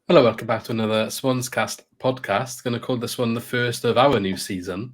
Hello, welcome back to another SwansCast podcast. Going to call this one the first of our new season.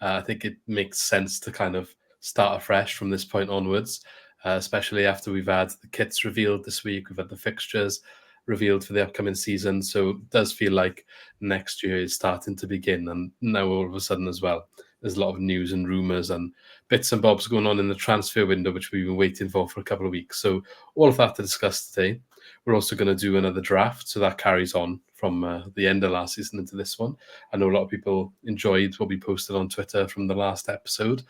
I think it makes sense to kind of start afresh from this point onwards, especially after we've had the kits revealed this week. We've had the fixtures revealed for the upcoming season. So it does feel like next year is starting to begin. And now all of a sudden as well, there's a lot of news and rumours and bits and bobs going on in the transfer window, which we've been waiting for a couple of weeks. So all of that to discuss today. We're also going to do another draft, so that carries on from the end of last season into this one. I know a lot of people enjoyed what we posted on Twitter from the last episode.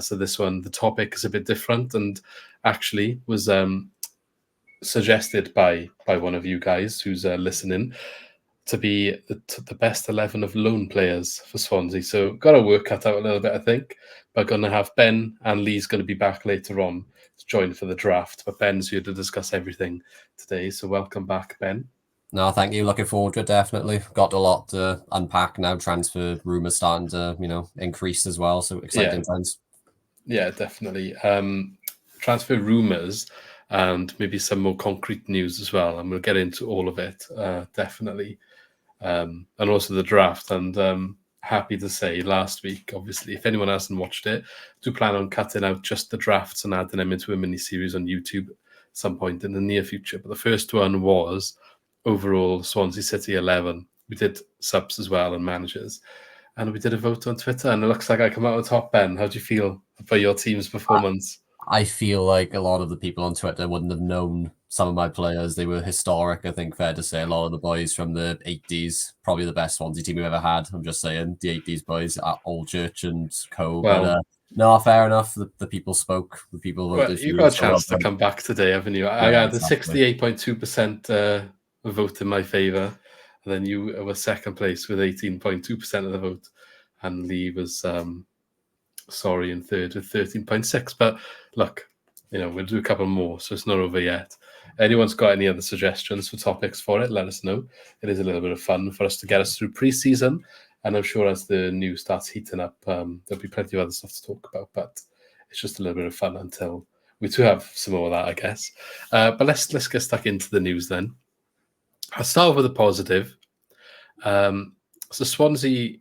So this one, the topic is a bit different and actually was suggested by one of you guys who's listening to be the best 11 of loan players for Swansea. So got to work cut out a little bit, I think. But going to have Ben and Lee's going to be back later on to join for the draft. But Ben's here to discuss everything today. So welcome back, Ben. No, thank you. Looking forward to it, definitely. Got a lot to unpack now. Transfer rumours starting to, increase as well. So exciting times. Yeah, definitely. Transfer rumours and maybe some more concrete news as well. And we'll get into all of it, definitely. And also the draft. And happy to say last week, obviously, if anyone hasn't watched it, do plan on cutting out just the drafts and adding them into a mini-series on YouTube at some point in the near future. But the first one was overall Swansea City 11. We did subs as well and managers. And we did a vote on Twitter, and it looks like I come out on top, Ben. How do you feel about your team's performance? I feel like a lot of the people on Twitter wouldn't have known some of my players. They were historic, I think, fair to say. A lot of the boys from the 80s, probably the best Swansea team we've ever had. I'm just saying, the 80s boys at Old Church and co. Well, but no, fair enough. The people spoke. The people voted. You got a chance to come back today, haven't you? I had the 68.2% vote in my favour. And then you were second place with 18.2% of the vote. And Lee was in third with 13.6%. But look, we'll do a couple more, so it's not over yet. Anyone's got any other suggestions for topics for it, let us know. It is a little bit of fun for us to get us through pre-season. And I'm sure as the news starts heating up, there'll be plenty of other stuff to talk about. But it's just a little bit of fun until we do have some more of that, I guess. But let's get stuck into the news then. I'll start with a positive. So Swansea,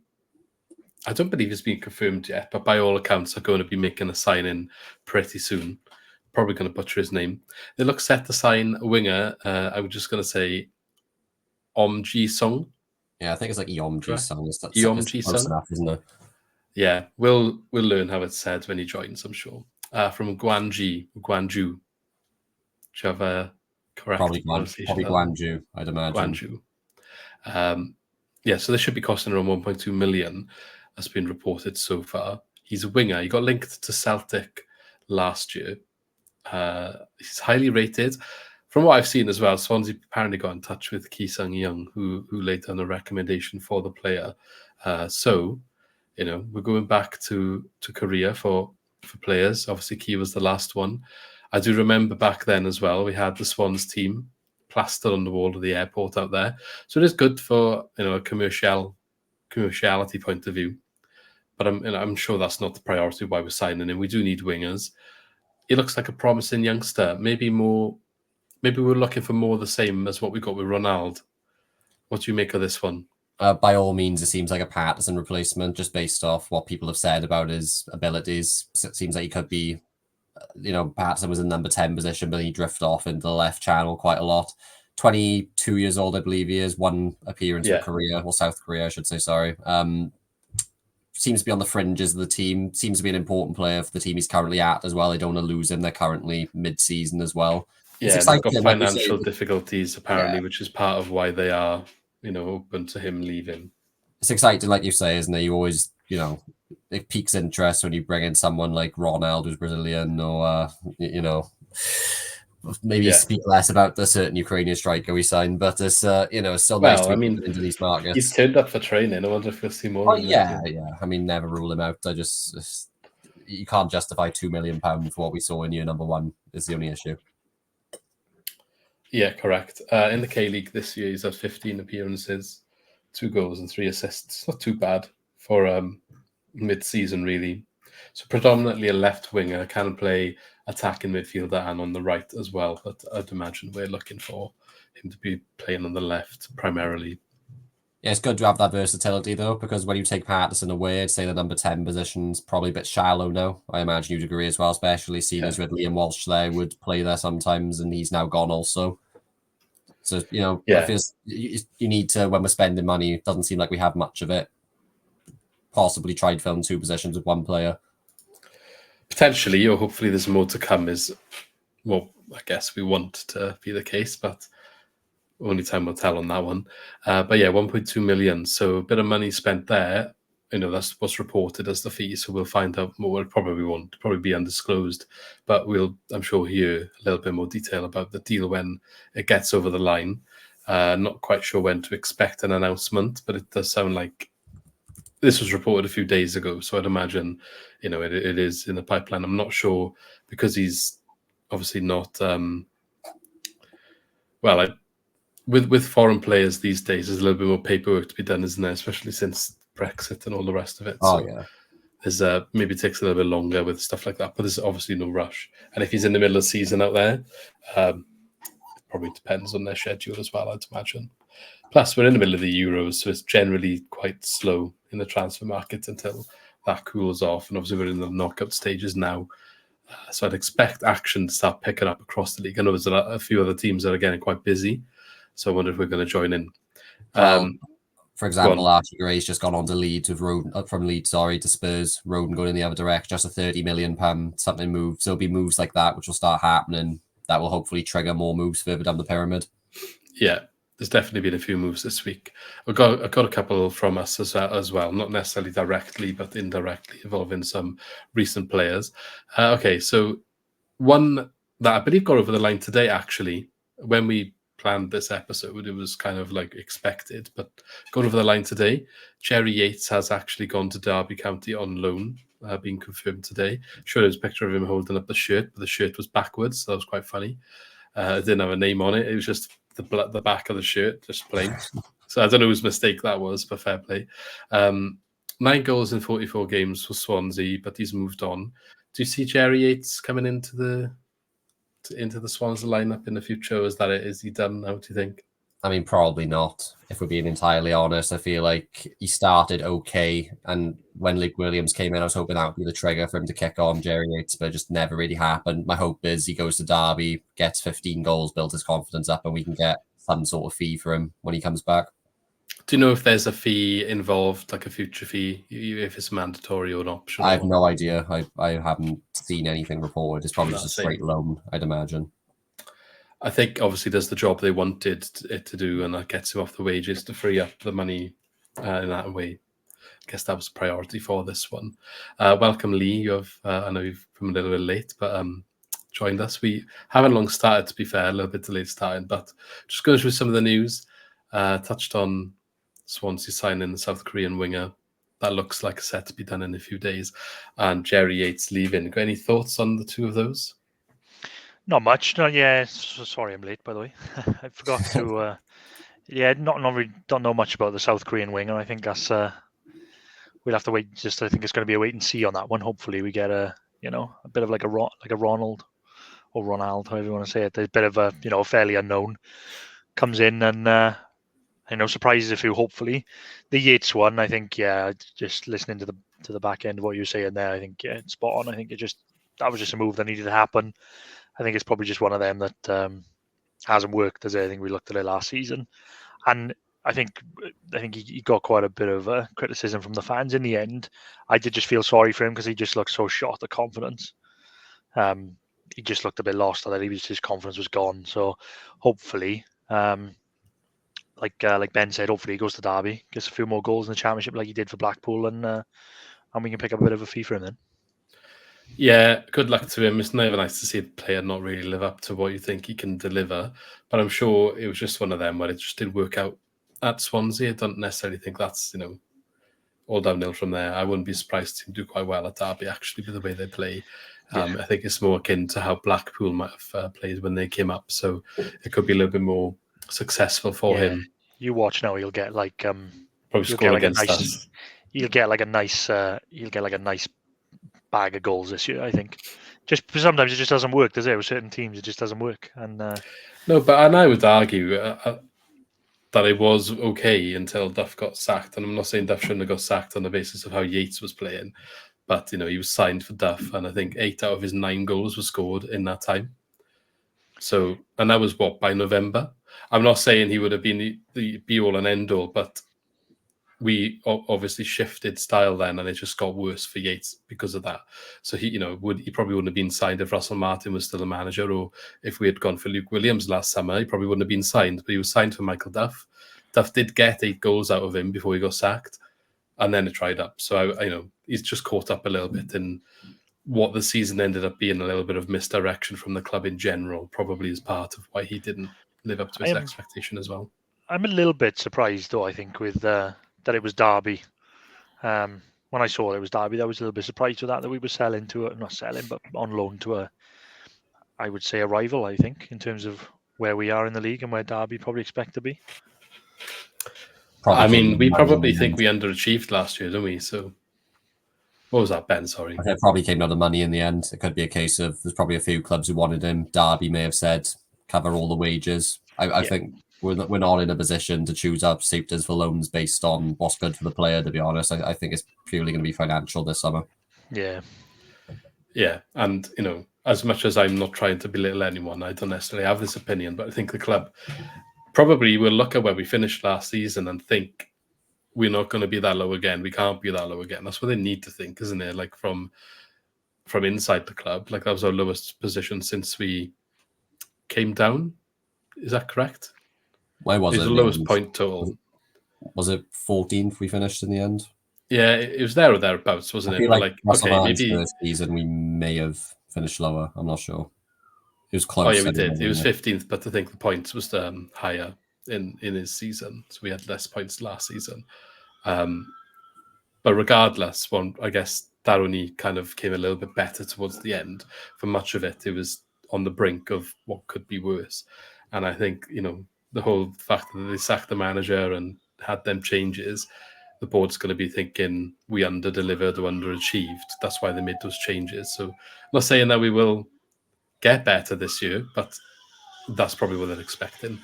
I don't believe it's been confirmed yet, but by all accounts are going to be making a sign-in pretty soon. Probably going to butcher his name. They look set to sign a winger. I was just going to say Eom Ji-Sung. Yeah, I think it's like Eom Ji-Sung. Eom Ji-Sung, isn't it? Yeah, we'll learn how it's said when he joins, I'm sure. From Guangzhou. Do you have a correct pronunciation? Probably Guangzhou, I'd imagine. Guangzhou. So they should be costing around 1.2 million. That's been reported so far. He's a winger. He got linked to Celtic last year. He's highly rated. From what I've seen as well, Swansea apparently got in touch with Ki-Sung Young, who laid down a recommendation for the player. We're going back to Korea for players. Obviously, Ki was the last one. I do remember back then as well, we had the Swans team plastered on the wall of the airport out there. So it is good for a commerciality point of view. But I'm sure that's not the priority why we're signing him. We do need wingers. He looks like a promising youngster. Maybe we're looking for more of the same as what we got with Ronald. What do you make of this one? By all means, it seems like a Patterson replacement, just based off what people have said about his abilities. So it seems like he could be, Patterson was in number 10 position, but he drifted off into the left channel quite a lot. 22 years old, I believe he is. One appearance for Korea, or South Korea, I should say, sorry. Seems to be on the fringes of the team. Seems to be an important player for the team he's currently at as well. They don't want to lose him. They're currently mid-season as well. Yeah, they've got financial difficulties, apparently, which is part of why they are, open to him leaving. It's exciting, like you say, isn't it? You always, it piques interest when you bring in someone like Ronald, who's Brazilian, or, maybe speak less about the certain Ukrainian striker we signed, but it's, it's still nice to be into these markets. He's turned up for training. I wonder if we'll see more. Oh, yeah. I mean, never rule him out. You can't justify £2 million for what we saw in year number one is the only issue. Yeah, correct. In the K-League this year, he's had 15 appearances, 2 goals and 3 assists. Not too bad for mid-season, really. So predominantly a left winger, can play attacking midfielder and on the right as well. But I'd imagine we're looking for him to be playing on the left primarily. Yeah, it's good to have that versatility though, because when you take Patterson away, I'd say the number 10 position's probably a bit shallow now. I imagine you'd agree as well, especially seeing as with Liam Walsh there would play there sometimes, and he's now gone also. So, I feel you need to, when we're spending money, it doesn't seem like we have much of it. Possibly try and fill in 2 positions with 1 player. Potentially, or hopefully there's more to come I guess we want to be the case, but only time will tell on that one. But yeah, 1.2 million. So a bit of money spent there. That's what's reported as the fee. So we'll find out more. It probably be undisclosed, but I'm sure, hear a little bit more detail about the deal when it gets over the line. Not quite sure when to expect an announcement, but it does sound like this was reported a few days ago. So I'd imagine, it is in the pipeline. I'm not sure because he's obviously not, with foreign players these days, there's a little bit more paperwork to be done, isn't there? Especially since Brexit and all the rest of it. There's maybe it takes a little bit longer with stuff like that, but there's obviously no rush. And if he's in the middle of the season out there, it probably depends on their schedule as well, I'd imagine. Plus, we're in the middle of the Euros, so it's generally quite slow in the transfer market until that cools off. And obviously, we're in the knockout stages now. So I'd expect action to start picking up across the league. I know there's a few other teams that are getting quite busy. So I wonder if we're going to join in. For example, Archie Gray's just gone on to Leeds with Roden, from Leeds, to Spurs. Roden going in the other direction, just a £30 million something move. So it'll be moves like that which will start happening. That will hopefully trigger more moves further down the pyramid. Yeah, there's definitely been a few moves this week. I've got a couple from us as well, not necessarily directly, but indirectly involving some recent players. Okay, so one that I believe got over the line today, actually, when we planned this episode, it was kind of like expected, but got over the line today. Jerry Yates has actually gone to Derby County on loan, being confirmed today. Sure, there's a picture of him holding up the shirt, but the shirt was backwards, so that was quite funny. It didn't have a name on it. It was just the back of the shirt, just plain. So I don't know whose mistake that was, but fair play. 9 goals in 44 games for Swansea, but he's moved on. Do you see Jerry Yates coming into the Swans lineup in the future? Is he done now, do you think? I mean, probably not, if we're being entirely honest. I feel like he started okay, and when Luke Williams came in, I was hoping that would be the trigger for him to kick on Jerry Yates, but it just never really happened. My hope is he goes to Derby, gets 15 goals, builds his confidence up, and we can get some sort of fee for him when he comes back. Do you know if there's a fee involved, like a future fee, if it's mandatory or not? I have no idea. I haven't seen anything reported. It's probably just a straight loan, I'd imagine. I think obviously does the job they wanted it to do, and that gets him off the wages to free up the money in that way. I guess that was a priority for this one. Welcome, Lee. You have I know you've come a little bit late, but joined us. We haven't long started, to be fair, a little bit delayed starting, but just going through some of the news. Touched on Swansea signing the South Korean winger. That looks like a set to be done in a few days, and Jerry Yates leaving. Got any thoughts on the two of those? Not much. No, yeah. Sorry, I'm late, by the way. I forgot to. Not really. Don't know much about the South Korean winger. I think that's. We'll have to wait. I think it's going to be a wait and see on that one. Hopefully, we get a bit of like a Ronald or Ronald, however you want to say it. There's a bit of a fairly unknown comes in, and surprises a few. Hopefully, the Yates one. I think just listening to the back end of what you're saying there, I think it's spot on. I think that was just a move that needed to happen. I think it's probably just one of them that hasn't worked as I think we looked at it last season, and I think he got quite a bit of criticism from the fans in the end. I did just feel sorry for him because he just looked so short of confidence. He just looked a bit lost. His confidence was gone. So hopefully, like Ben said, hopefully he goes to Derby, gets a few more goals in the Championship like he did for Blackpool, and we can pick up a bit of a fee for him then. Yeah, good luck to him. It's never nice to see a player not really live up to what you think he can deliver. But I'm sure it was just one of them where it just didn't work out at Swansea. I don't necessarily think that's, all downhill from there. I wouldn't be surprised to do quite well at Derby, actually, with the way they play. I think it's more akin to how Blackpool might have played when they came up. So it could be a little bit more successful for him. You watch now, he'll get like probably score against us. He'll get like a nice bag of goals this year. I think just sometimes it just doesn't work, does it? With certain teams, it just doesn't work. And no, and I would argue that it was okay until Duff got sacked. And I'm not saying Duff shouldn't have got sacked on the basis of how Yates was playing, but he was signed for Duff, and I think 8 out of his 9 goals were scored in that time. So, and that was by November. I'm not saying he would have been the be-all and end-all, but we obviously shifted style then, and it just got worse for Yates because of that. So he probably wouldn't have been signed if Russell Martin was still the manager, or if we had gone for Luke Williams last summer, he probably wouldn't have been signed. But he was signed for Michael Duff. Duff did get 8 goals out of him before he got sacked, and then it dried up. So he's just caught up a little bit in what the season ended up being, a little bit of misdirection from the club in general, probably as part of why he didn't live up to his expectation as well. I'm a little bit surprised, though, I think, with that it was Derby. When I saw it was Derby, I was a little bit surprised with that we were selling to not selling, but on loan to I would say a rival, I think, in terms of where we are in the league and where Derby probably expect to be. We probably think we underachieved last year, don't we? So what was that, Ben? Sorry. It probably came out of money in the end. It could be a case of there's probably a few clubs who wanted him. Derby may have said cover all the wages. I think we're not in a position to choose up suitors for loans based on what's good for the player, to be honest. I think it's purely going to be financial this summer. Yeah. Yeah. And, as much as I'm not trying to belittle anyone, I don't necessarily have this opinion, but I think the club probably will look at where we finished last season and think we're not going to be that low again. We can't be that low again. That's what they need to think, isn't it? Like from inside the club, like that was our lowest position since we came down. Is that correct? Why was it? The lowest point total. Was it 14th we finished in the end? Yeah, it was there or thereabouts, wasn't it? Like maybe first season we may have finished lower. I'm not sure. It was close. Oh yeah, we did. It was 15th, but I think the points was higher in his season, so we had less points last season. But regardless, I guess that only kind of came a little bit better towards the end. For much of it, it was on the brink of what could be worse. And I think the whole fact that they sacked the manager and had them changes, the board's going to be thinking we under-delivered or underachieved. That's why they made those changes. So I'm not saying that we will get better this year, but that's probably what they're expecting.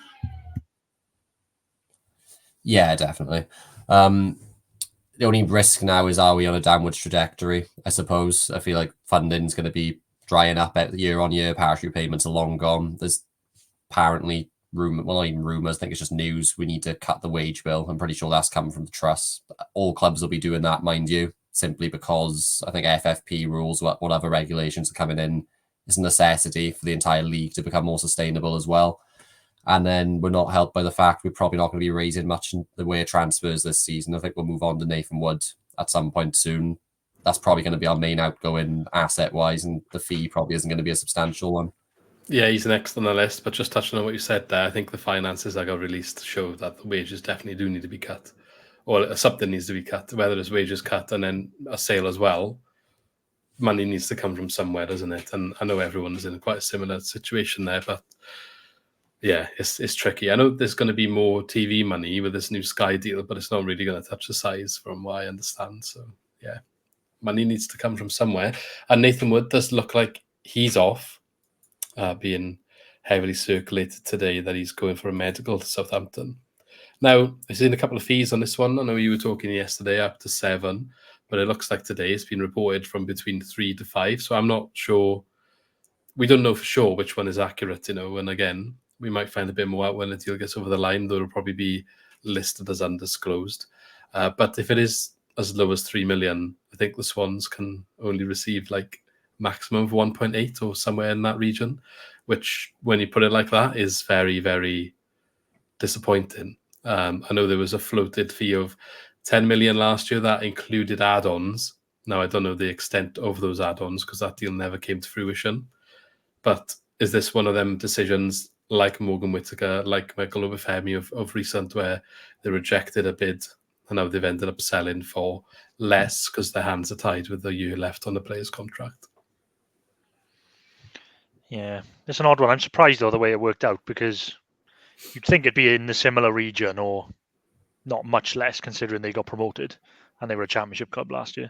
Yeah, definitely. The only risk now is, are we on a downwards trajectory? I suppose. I feel like funding's going to be drying up year on year. Parachute payments are long gone. There's apparently not even rumours, I think it's just news. We need to cut the wage bill. I'm pretty sure that's coming from the trust. All clubs will be doing that, mind you, simply because I think FFP rules, what other regulations are coming in, is a necessity for the entire league to become more sustainable as well. And then we're not helped by the fact we're probably not going to be raising much in the way of transfers this season. I think we'll move on to Nathan Wood at some point soon. That's probably going to be our main outgoing asset-wise, and the fee probably isn't going to be a substantial one. Yeah, he's next on the list, but just touching on what you said there, I think the finances that got released show that the wages definitely do need to be cut, or something needs to be cut, whether it's wages cut and then a sale as well. Money needs to come from somewhere, doesn't it? And I know everyone's in quite a similar situation there, but yeah, it's tricky. I know there's going to be more TV money with this new Sky deal, but it's not really going to touch the size from what I understand. So yeah, money needs to come from somewhere. And Nathan Wood does look like he's off. Being heavily circulated today that he's going for a medical to Southampton. Now, I've seen a couple of fees on this one. I know you were talking yesterday up to 7, but it looks like today it's been reported from between 3 to 5. So I'm not sure. We don't know for sure which one is accurate, and again, we might find a bit more out when the deal gets over the line, though it'll probably be listed as undisclosed. But if it is as low as 3 million, I think the Swans can only receive like maximum of 1.8 or somewhere in that region, which when you put it like that is very, very disappointing. I know there was a floated fee of 10 million last year that included add-ons. Now, I don't know the extent of those add-ons because that deal never came to fruition. But is this one of them decisions like Morgan Whittaker, like Michael Obafemi of recent, where they rejected a bid and now they've ended up selling for less because their hands are tied with the year left on the player's contract? Yeah, it's an odd one. I'm surprised, though, the way it worked out, because you'd think it'd be in the similar region or not much less, considering they got promoted and they were a championship club last year.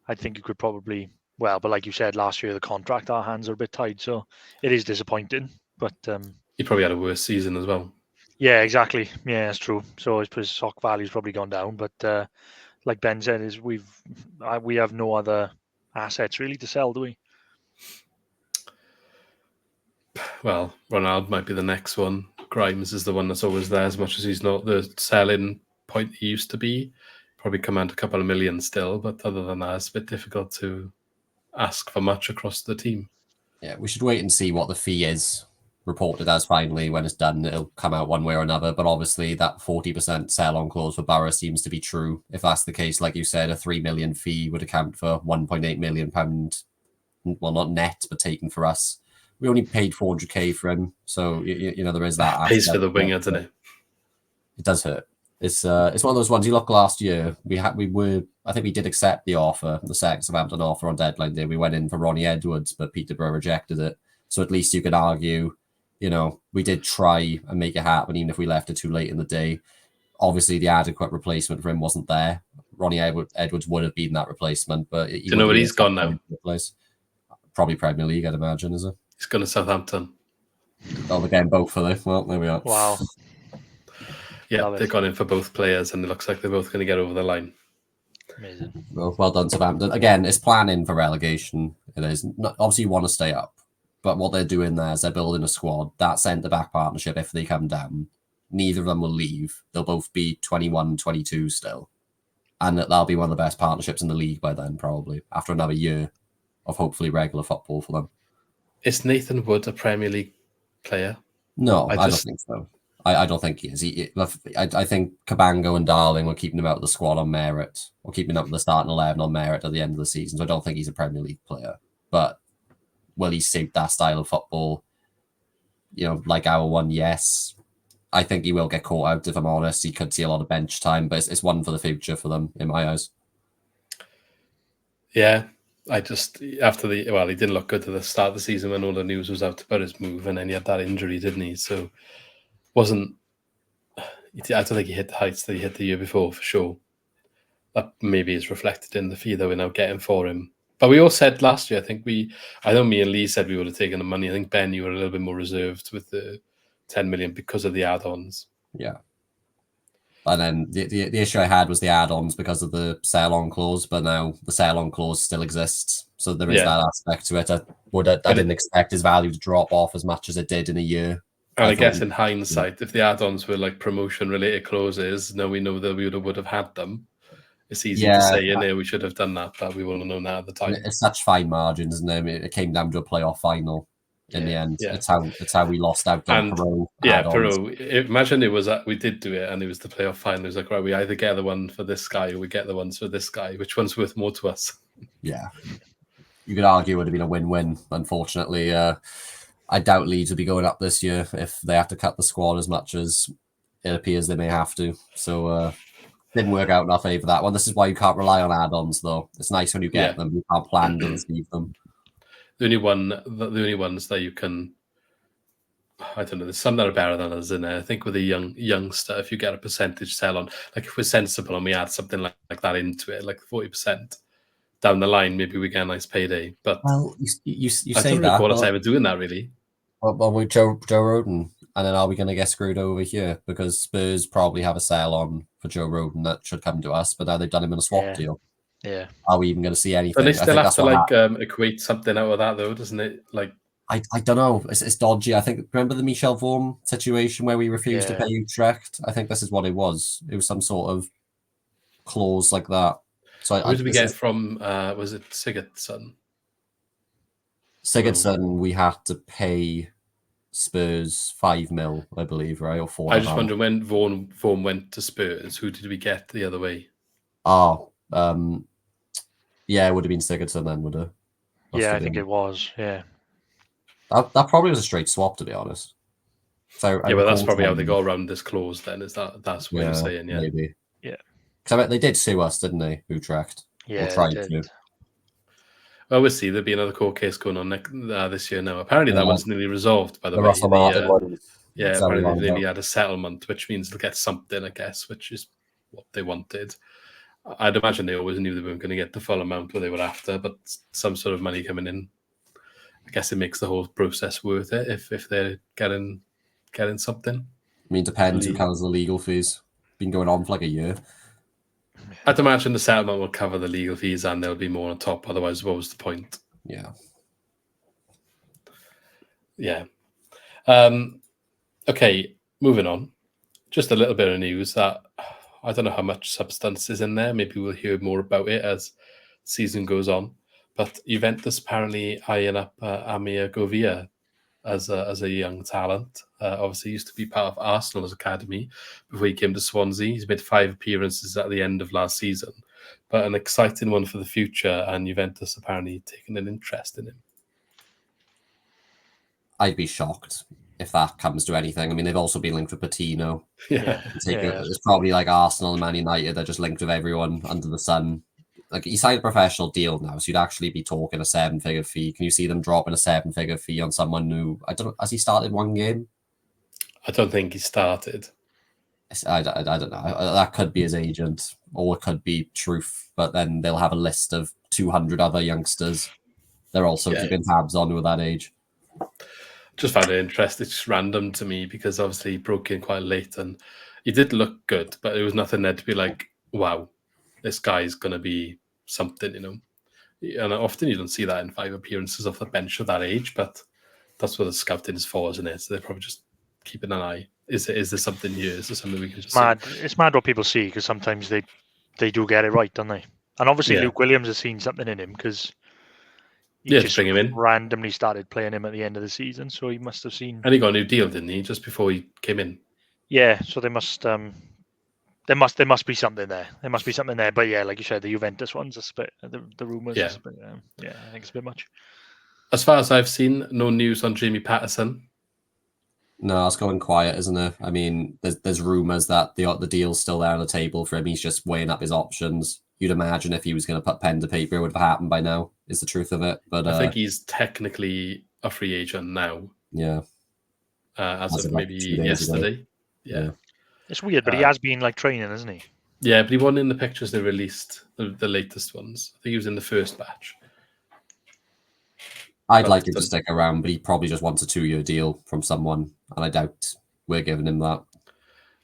I think you could probably well, but like you said, last year the contract, our hands are a bit tied, so it is disappointing. But he probably had a worse season as well. yeah, exactly. Yeah, that's true. So his stock value's probably gone down. But like Ben said, is we have no other assets really to sell, do we? Well, Ronaldo might be the next one. Grimes is the one that's always there, as much as he's not the selling point he used to be. Probably command a couple of million still, but other than that, it's a bit difficult to ask for much across the team. Yeah, we should wait and see what the fee is reported as finally. When it's done, it'll come out one way or another. But obviously, that 40% sell-on clause for Borough seems to be true. If that's the case, like you said, a 3 million fee would account for £1.8 million, well, not net, but taken for us. We only paid 400k for him, so you know there is that. Pays for the winger, doesn't it? It does hurt. It's one of those ones. You look last year, I think we did accept the offer, the Southampton offer on deadline day. We went in for Ronnie Edwards, but Peterborough rejected it. So at least you could argue, you know, we did try and make it happen, even if we left it too late in the day. Obviously, the adequate replacement for him wasn't there. Ronnie Edwards would have been that replacement, but do you know where he's gone now? Probably Premier League, I'd imagine, is it? He's gone to Southampton. Oh, they're getting both for this. Well, there we are. Wow. Yeah, they've gone in for both players, and it looks like they're both going to get over the line. Amazing. Well done, Southampton. Again, it's planning for relegation. It is. Obviously, you want to stay up, but what they're doing there is they're building a squad. That centre-back partnership, if they come down, neither of them will leave. They'll both be 21, 22 still. And that'll be one of the best partnerships in the league by then, probably, after another year of hopefully regular football for them. Is Nathan Wood a Premier League player? No, I don't think so. I don't think he is. I think Cabango and Darling were keeping him out of the squad on merit, or keeping him up with the starting 11 on merit at the end of the season. So I don't think he's a Premier League player. But will he suit that style of football? You know, like our one, yes. I think he will get caught out, if I'm honest. He could see a lot of bench time, but it's one for the future for them, in my eyes. Yeah. He didn't look good at the start of the season when all the news was out about his move, and then he had that injury, didn't he? So I don't think he hit the heights that he hit the year before, for sure. That maybe is reflected in the fee that we're now getting for him. But we all said last year, I know me and Lee said we would have taken the money. I think, Ben, you were a little bit more reserved with the 10 million because of the add-ons. Yeah. And then the issue I had was the add-ons because of the sell-on clause, but now the sell-on clause still exists. So there is that aspect to it. I didn't expect his value to drop off as much as it did in a year. And I guess in hindsight, if the add-ons were like promotion-related clauses, now we know that we would have had them. It's easy to say, we should have done that, but we wouldn't have known that at the time. It's such fine margins, isn't it? It came down to a playoff final in the end. Yeah. It's how we lost out on Peru. Yeah, Peru. Imagine it was we did do it, and it was the playoff final. It was like, right, we either get the one for this guy or we get the ones for this guy. Which one's worth more to us? Yeah. You could argue it would have been a win-win. Unfortunately, I doubt Leeds will be going up this year if they have to cut the squad as much as it appears they may have to. So didn't work out in our favour that one. This is why you can't rely on add-ons, though. It's nice when you get them. You can't plan to receive them. The only ones that you can, I don't know, there's some that are better than others in there. I think with a youngster, if you get a percentage sell on, like if we're sensible and we add something like that into it, like 40% down the line, maybe we get a nice payday. But you say I don't that. recall us ever doing that, really. Well, with Joe Rodon, and then are we going to get screwed over here? Because Spurs probably have a sell on for Joe Rodon that should come to us, but now they've done him in a swap deal. Yeah. Are we even going to see anything? But they still have to equate something out of that, though, doesn't it? Like, I don't know. It's dodgy. I think, remember the Michel Vorm situation where we refused to pay Utrecht? I think this is what it was. It was some sort of clause like that. So who did we get from? Was it Sigurdsson? Sigurdsson, we had to pay Spurs 5 mil, I believe, right? Or 4. I just wonder when Vorm went to Spurs, who did we get the other way? Yeah, it would have been Sigurdsson then, would it? I think it was. Yeah, that probably was a straight swap, to be honest. So but that's probably how they go around this clause. Then that's what you're saying? Yeah, maybe. Yeah, because they did sue us, didn't they? Utrecht. Yeah, tried to. Well, we'll see. There'll be another court case going on this year now. Apparently, that one's nearly resolved. By the way, Russell Martin one. Yeah, apparently they nearly had a settlement, which means they'll get something, I guess, which is what they wanted. I'd imagine they always knew they weren't going to get the full amount where they were after, but some sort of money coming in, I guess it makes the whole process worth it if they're getting something. I mean, depends who covers the legal fees. Been going on for like a year. I'd imagine the settlement will cover the legal fees and there'll be more on top. Otherwise, what was the point? Yeah. Yeah. Okay, moving on. Just a little bit of news that I don't know how much substance is in there. Maybe we'll hear more about it as season goes on. But Juventus apparently eyeing up Amir Govia as a young talent. Obviously, he used to be part of Arsenal's academy before he came to Swansea. He's made 5 appearances at the end of last season, but an exciting one for the future. And Juventus apparently taking an interest in him. I'd be shocked if that comes to anything. I mean, they've also been linked with Patino. Yeah. It's probably like Arsenal and Man United. They're just linked with everyone under the sun. Like, he signed a professional deal now, so you'd actually be talking a 7-figure fee. Can you see them dropping a 7-figure fee on someone who, I don't know, has he started one game? I don't think he started. I don't know. That could be his agent, or it could be truth, but then they'll have a list of 200 other youngsters they're also keeping tabs on with that age. Just found it interesting. It's just random to me because obviously he broke in quite late and he did look good, but there was nothing there to be like, wow, this guy's going to be something, you know. And often you don't see that in 5 appearances off the bench at that age, but that's what the scouting is for, isn't it? So they're probably just keeping an eye. Is there something here? Is there something we can just see? It's mad what people see because sometimes they do get it right, don't they? And obviously Luke Williams has seen something in him because he just bring him in. Randomly started playing him at the end of the season, so he must have seen. And he got a new deal, didn't he? Just before he came in. Yeah, so they must. There must be something there. There must be something there. But yeah, like you said, the Juventus one's a bit. The rumors. Yeah. I think it's a bit much. As far as I've seen, no news on Jamie Patterson. No, it's going quiet, isn't it? I mean, there's rumors that the deal's still there on the table for him. He's just weighing up his options. You'd imagine if he was going to put pen to paper, it would have happened by now, is the truth of it. But I think he's technically a free agent now. Yeah. As of maybe yesterday. Yeah. It's weird, but he has been like training, hasn't he? Yeah, but he wasn't in the pictures they released, the latest ones. I think he was in the first batch. I'd like him to stick around, but he probably just wants a 2-year deal from someone, and I doubt we're giving him that.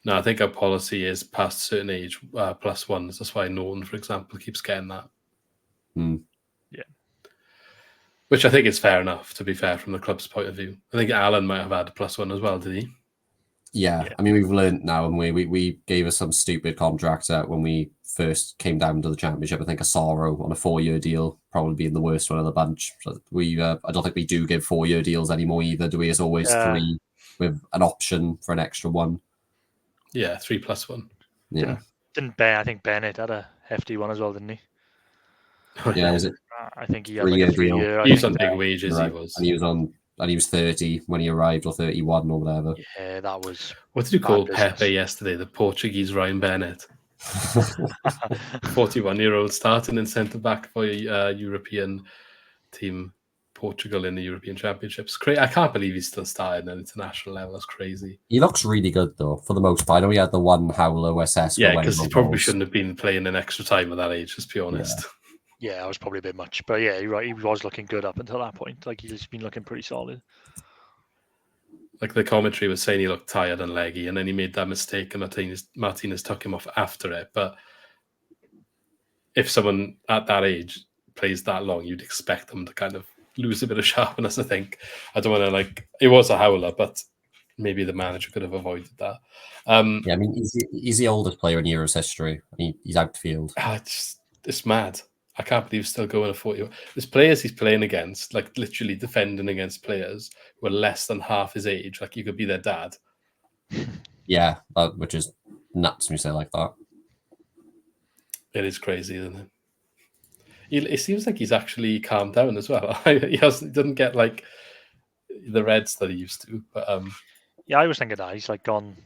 No, I think our policy is past a certain age, +1s. That's why Norton, for example, keeps getting that. Yeah. Which I think is fair enough, to be fair, from the club's point of view. I think Alan might have had a +1 as well, did he? Yeah. I mean, we've learned now, and we gave us some stupid contract out when we first came down to the championship. I think Asaro on a 4-year deal, probably being the worst one of the bunch. So I don't think we do give 4-year deals anymore either, do we? It's always 3 with an option for an extra 1. Yeah, 3+1. Yeah. I think Bennett had a hefty one as well, didn't he? Yeah, was it? I think he had like a 3-year. He was on big wages, right. he was. And he was 30 when he arrived, or 31 or whatever. Yeah, that was. What did you call Pepe yesterday? The Portuguese Ryan Bennett. 41-year-old starting in centre back for a European team, Portugal in the European Championships. I can't believe he's still starting at international level. That's crazy. He looks really good though, for the most part. I know he had the one howler where Cesc. Yeah, because he probably shouldn't have been playing an extra time at that age. Let's be honest. Yeah, that was probably a bit much. But yeah, you're right. He was looking good up until that point. Like, he's been looking pretty solid. Like, the commentary was saying he looked tired and leggy, and then he made that mistake, and Martinez took him off after it. But if someone at that age plays that long, you'd expect them to kind of lose a bit of sharpness, I think. I don't want to, it was a howler, but maybe the manager could have avoided that. I mean, he's the oldest player in Euros history. He's outfield. It's mad. I can't believe he's still going at 40. There's players he's playing against, like literally defending against players who are less than half his age. Like, you could be their dad. Yeah, which is nuts when you say it like that. It is crazy, isn't it? It seems like he's actually calmed down as well. He doesn't get like the Reds that he used to. But yeah, I was thinking that he's gone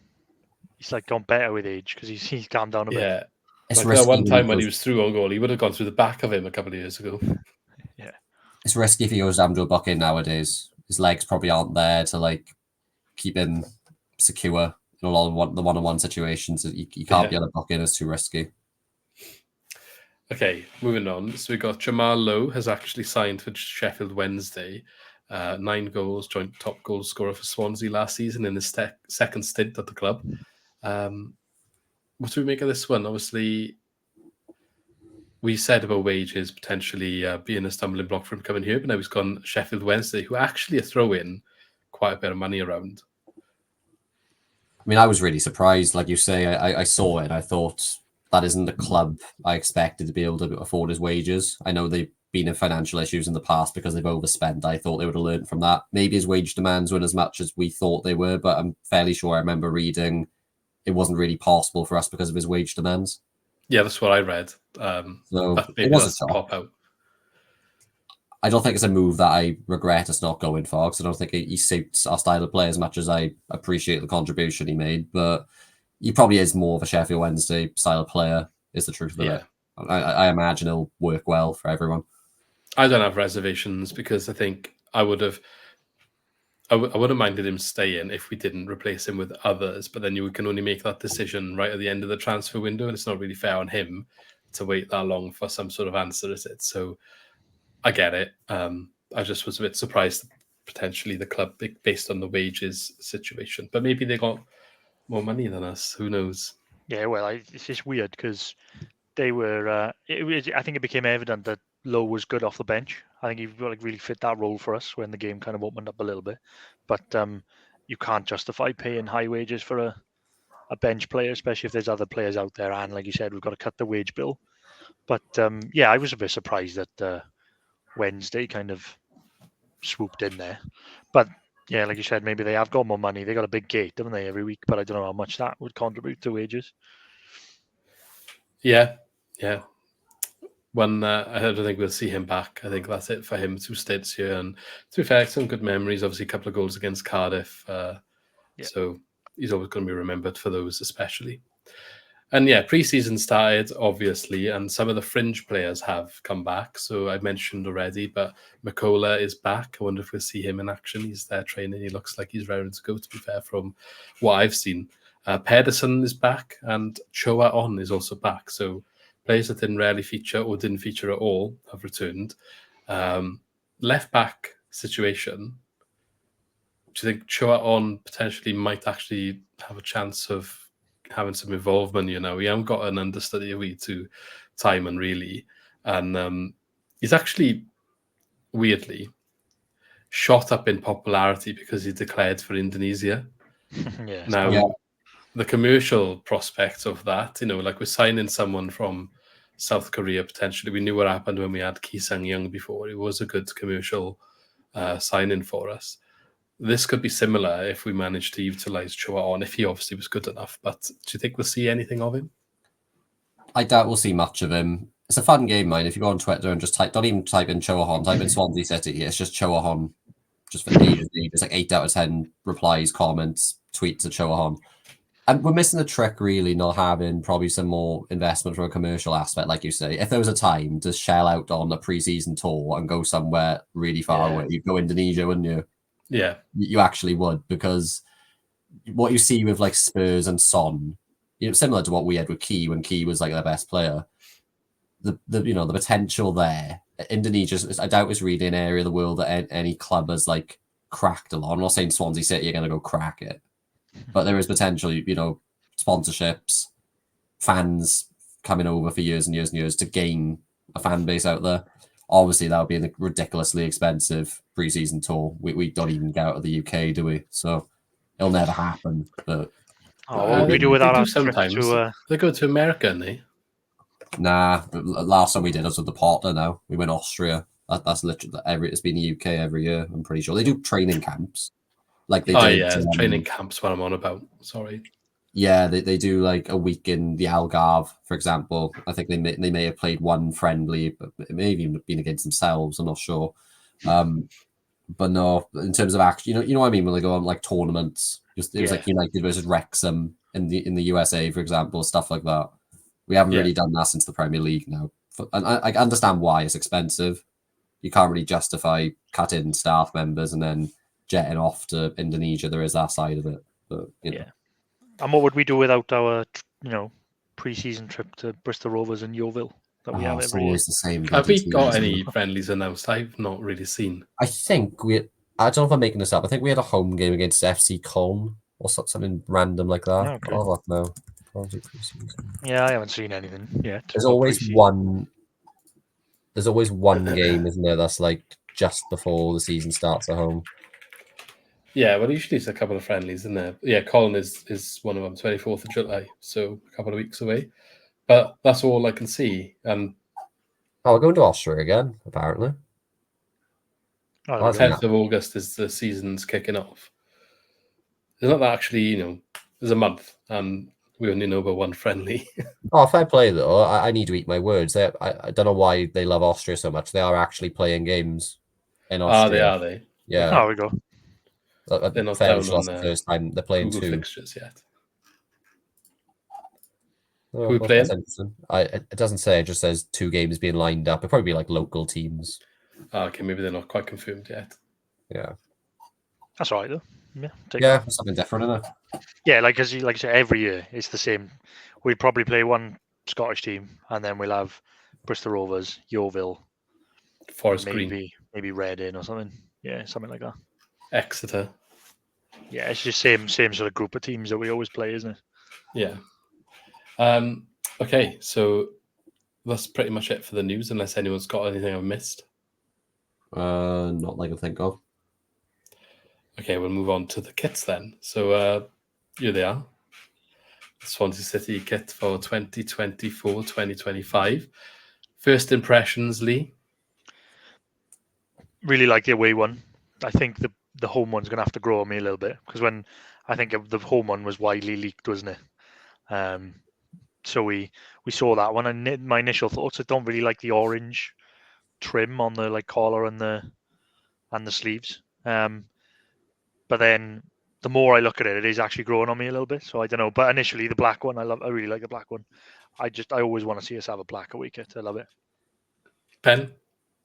better with age because he's calmed down a bit. Yeah. It's like that one time when he was through on goal, he would have gone through the back of him a couple of years ago. Yeah, it's risky if he goes down to a bucket nowadays. His legs probably aren't there to keep him secure in a lot of the one-on-one situations. You can't be on a bucket; it's too risky. Okay, moving on. So we got Jamal Lowe has actually signed for Sheffield Wednesday. 9 goals, joint top goal scorer for Swansea last season in his second stint at the club. What do we make of this one? Obviously, we said about wages potentially being a stumbling block for him coming here, but now he's gone Sheffield Wednesday, who actually are throwing quite a bit of money around. I mean, I was really surprised. Like you say, I saw it and I thought that isn't the club I expected to be able to afford his wages. I know they've been in financial issues in the past because they've overspent. I thought they would have learned from that. Maybe his wage demands weren't as much as we thought they were, but I'm fairly sure I remember reading it wasn't really possible for us because of his wage demands. Yeah, that's what I read. So but it maybe was that's a a pop out. I don't think it's a move that I regret us not going for, because I don't think he suits our style of play as much as I appreciate the contribution he made. But he probably is more of a Sheffield Wednesday style player, is the truth of it. I imagine he'll work well for everyone. I don't have reservations because I think I wouldn't have minded him staying if we didn't replace him with others. But then you can only make that decision right at the end of the transfer window, and it's not really fair on him to wait that long for some sort of answer, is it? So I get it. I just was a bit surprised potentially the club, based on the wages situation, but maybe they got more money than us. Who knows? Yeah, well, it's just weird because they were. I think it became evident that Lowe was good off the bench. I think he really fit that role for us when the game kind of opened up a little bit. But you can't justify paying high wages for a bench player, especially if there's other players out there. And like you said, we've got to cut the wage bill. But yeah, I was a bit surprised that Wednesday kind of swooped in there. But yeah, like you said, maybe they have got more money. They got a big gate, haven't they, every week? But I don't know how much that would contribute to wages. Yeah. I don't think we'll see him back. I think that's it for him. 2 stints here, and to be fair, some good memories. Obviously, a couple of goals against Cardiff. So he's always going to be remembered for those, especially. And yeah, pre-season started, obviously, and some of the fringe players have come back. So I mentioned already, but McCullough is back. I wonder if we'll see him in action. He's there training. He looks like he's raring to go, to be fair, from what I've seen. Pedersen is back, and Choa On is also back. So players that didn't rarely feature or didn't feature at all have returned. Left back situation. Do you think Choa On potentially might actually have a chance of having some involvement? We haven't got an understudy away to Timon, really. And he's actually, weirdly, shot up in popularity because he declared for Indonesia. The commercial prospects of that, like we're signing someone from South Korea, potentially. We knew what happened when we had Ki Sung-young before. It was a good commercial signing for us. This could be similar if we manage to utilize Choa On, if he obviously was good enough. But do you think we'll see anything of him? I doubt we'll see much of him. It's a fun game, mind. If you go on Twitter and just don't even type in Choa On, type in Swansea City. It's just Choa On, just for ages. It's like 8 out of 10 replies, comments, tweets at Choa On. And we're missing the trick, really, not having probably some more investment from a commercial aspect, like you say. If there was a time to shell out on a pre-season tour and go somewhere really far away, you'd go Indonesia, wouldn't you? Yeah. You actually would, because what you see with like Spurs and Son, similar to what we had with Key when Key was like their best player, the potential there. Indonesia, I doubt is really an area of the world that any club has like cracked a lot. I'm not saying Swansea City are going to go crack it, but there is potential, sponsorships, fans coming over for years and years and years to gain a fan base out there. Obviously, that would be a ridiculously expensive pre-season tour. We don't even get out of the UK, do we? So it'll never happen. But what we do with that sometimes? They go to America, and they. Nah, the last time we did was with the Potter. Now we went Austria. That's literally it's been the UK every year. I'm pretty sure they do training camps, like they did. Yeah, training camps. What I'm on about. Sorry. Yeah, they do like a week in the Algarve, for example. I think they may have played one friendly, but it may have even been against themselves. I'm not sure. But no, in terms of action, you know what I mean when they go on like tournaments. It was like United versus Wrexham in the USA, for example, stuff like that. We haven't really done that since the Premier League now. And I understand why it's expensive. You can't really justify cutting staff members and then jetting off to Indonesia. There is that side of it, but you know. And what would we do without our, pre-season trip to Bristol Rovers and Yeovil? that we have It's every year. always the same. Have we got teams. any friendlies announced? I've not really seen. I think I don't know if I'm making this up. I think we had a home game against FC Cologne or something random like that. Yeah, okay. Oh, what now? Pre-season. Yeah, I haven't seen anything yet. There's about always pre-season. one. There's always one game, isn't there? That's like just before the season starts at home. Yeah, well, usually it's a couple of friendlies, isn't there? Yeah, Colin is one of them, 24th of July, so a couple of weeks away. But that's all I can see. And we're going to Austria again, apparently. Oh, 10th of August is the season's kicking off. It's not that actually, there's a month, and we only know about one friendly. Fair play, though. I need to eat my words. I don't know why they love Austria so much. They are actually playing games in Austria. Are they? Yeah. There we go. They're not down on the first time they're playing Google two fixtures yet. Who are we playing? It doesn't say. It just says 2 games being lined up. It'll probably be like local teams. Okay, maybe they're not quite confirmed yet. Yeah. That's all right, though. Yeah, something different, isn't it? Yeah, like you say, every year it's the same. We'd probably play one Scottish team, and then we'll have Bristol Rovers, Yeovil, Forest Green, maybe Reading or something. Yeah, something like that. Exeter. Yeah, it's just same sort of group of teams that we always play, isn't it? Yeah. Okay, so that's pretty much it for the news, unless anyone's got anything I've missed. Not that I can think of. Okay, we'll move on to the kits then. So here they are. The Swansea City kit for 2024-2025. First impressions, Lee? Really like the away one. I think the home one's going to have to grow on me a little bit, because when I think the home one was widely leaked, wasn't it? So we saw that one, and my initial thoughts, I don't really like the orange trim on the collar and the sleeves. But then the more I look at it, it is actually growing on me a little bit. So I don't know. But initially, the black one, I really like the black one. I always want to see us have a black away kit. I love it. Pen?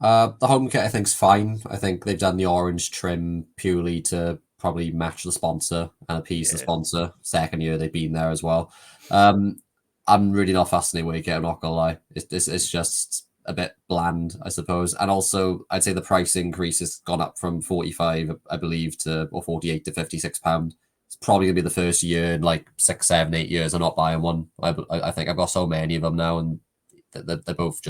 The home kit I think's fine. I think they've done the orange trim purely to probably match the sponsor and appease the sponsor. Second year they've been there as well. I'm really not fascinated with it, I'm not gonna lie. It's just a bit bland, I suppose. And also I'd say the price increase has gone up from 45, I believe, or 48 to £56. It's probably gonna be the first year in like 6, 7, 8 years I'm not buying one. I think I've got so many of them now, and they're both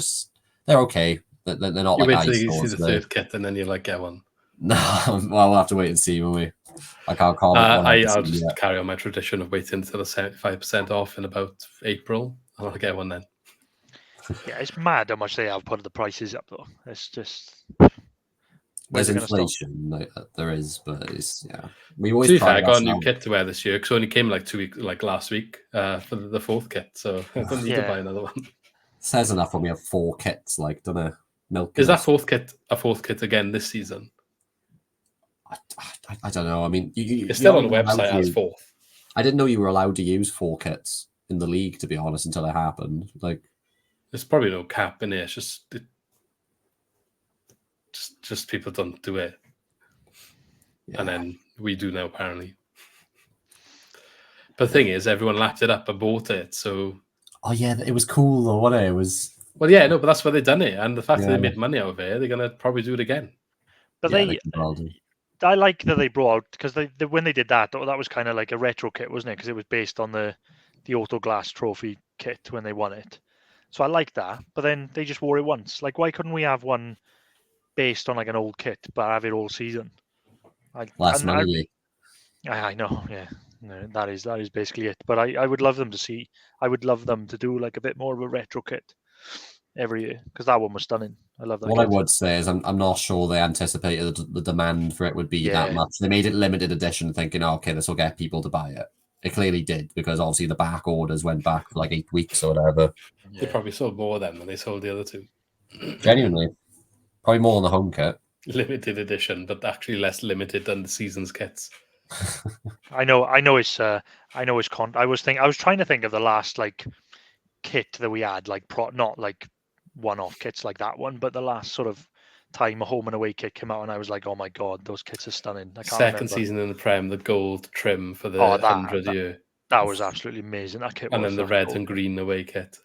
they're okay. They're not you like wait till you see the third kit and then you like get one. No, well, we'll have to wait and see, won't we? I can't comment. I'll just carry on my tradition of waiting until the 75% off in about April, and I'll get one then. Yeah, it's mad how much they have put the prices up, though. It's just there's inflation, there is, but it's We always. To be fair, I got a new kit to wear this year because it only came like 2 weeks, like last week, for the 4th kit, so I don't need to buy another one. Says enough when we have 4 kits, like, don't know. Milk is that 4th kit a 4th kit again this season? I don't know. I mean, it's still on the website as 4th. I didn't know you were allowed to use 4 kits in the league, to be honest, until it happened. Like, there's probably no cap in it. It's just people don't do it, and then we do now apparently. But the thing is, everyone lapped it up and bought it. So, it was cool though, wasn't it? It was. Well, yeah, no, but that's why they've done it, and the fact that they made money out of it, they're gonna probably do it again. But I like that they brought out, because when they did that was kind of like a retro kit, wasn't it? Because it was based on the Auto Glass Trophy kit when they won it. So I like that. But then they just wore it once. Like, why couldn't we have one based on like an old kit, but have it all season? Last money. I know, yeah. No, that is basically it. But I would love them to see. I would love them to do like a bit more of a retro kit every year, because that one was stunning. I love that. What I would say is I'm not sure they anticipated the demand for it would be that much. They made it limited edition, thinking, okay, this will get people to buy it. It clearly did, because obviously the back orders went back for like 8 weeks or whatever. Yeah. They probably sold more then than they sold the other two. Genuinely, probably more on the home kit. Limited edition, but actually less limited than the season's kits. I know. It's I was trying to think of the last like kit that we had, like not like one-off kits like that one, but the last sort of time a home and away kit came out, and I was like, oh my god, those kits are stunning. I can't remember. Season in the Prem, the gold trim for the 100 year. That was absolutely amazing. That kit, and then the red and green away kit.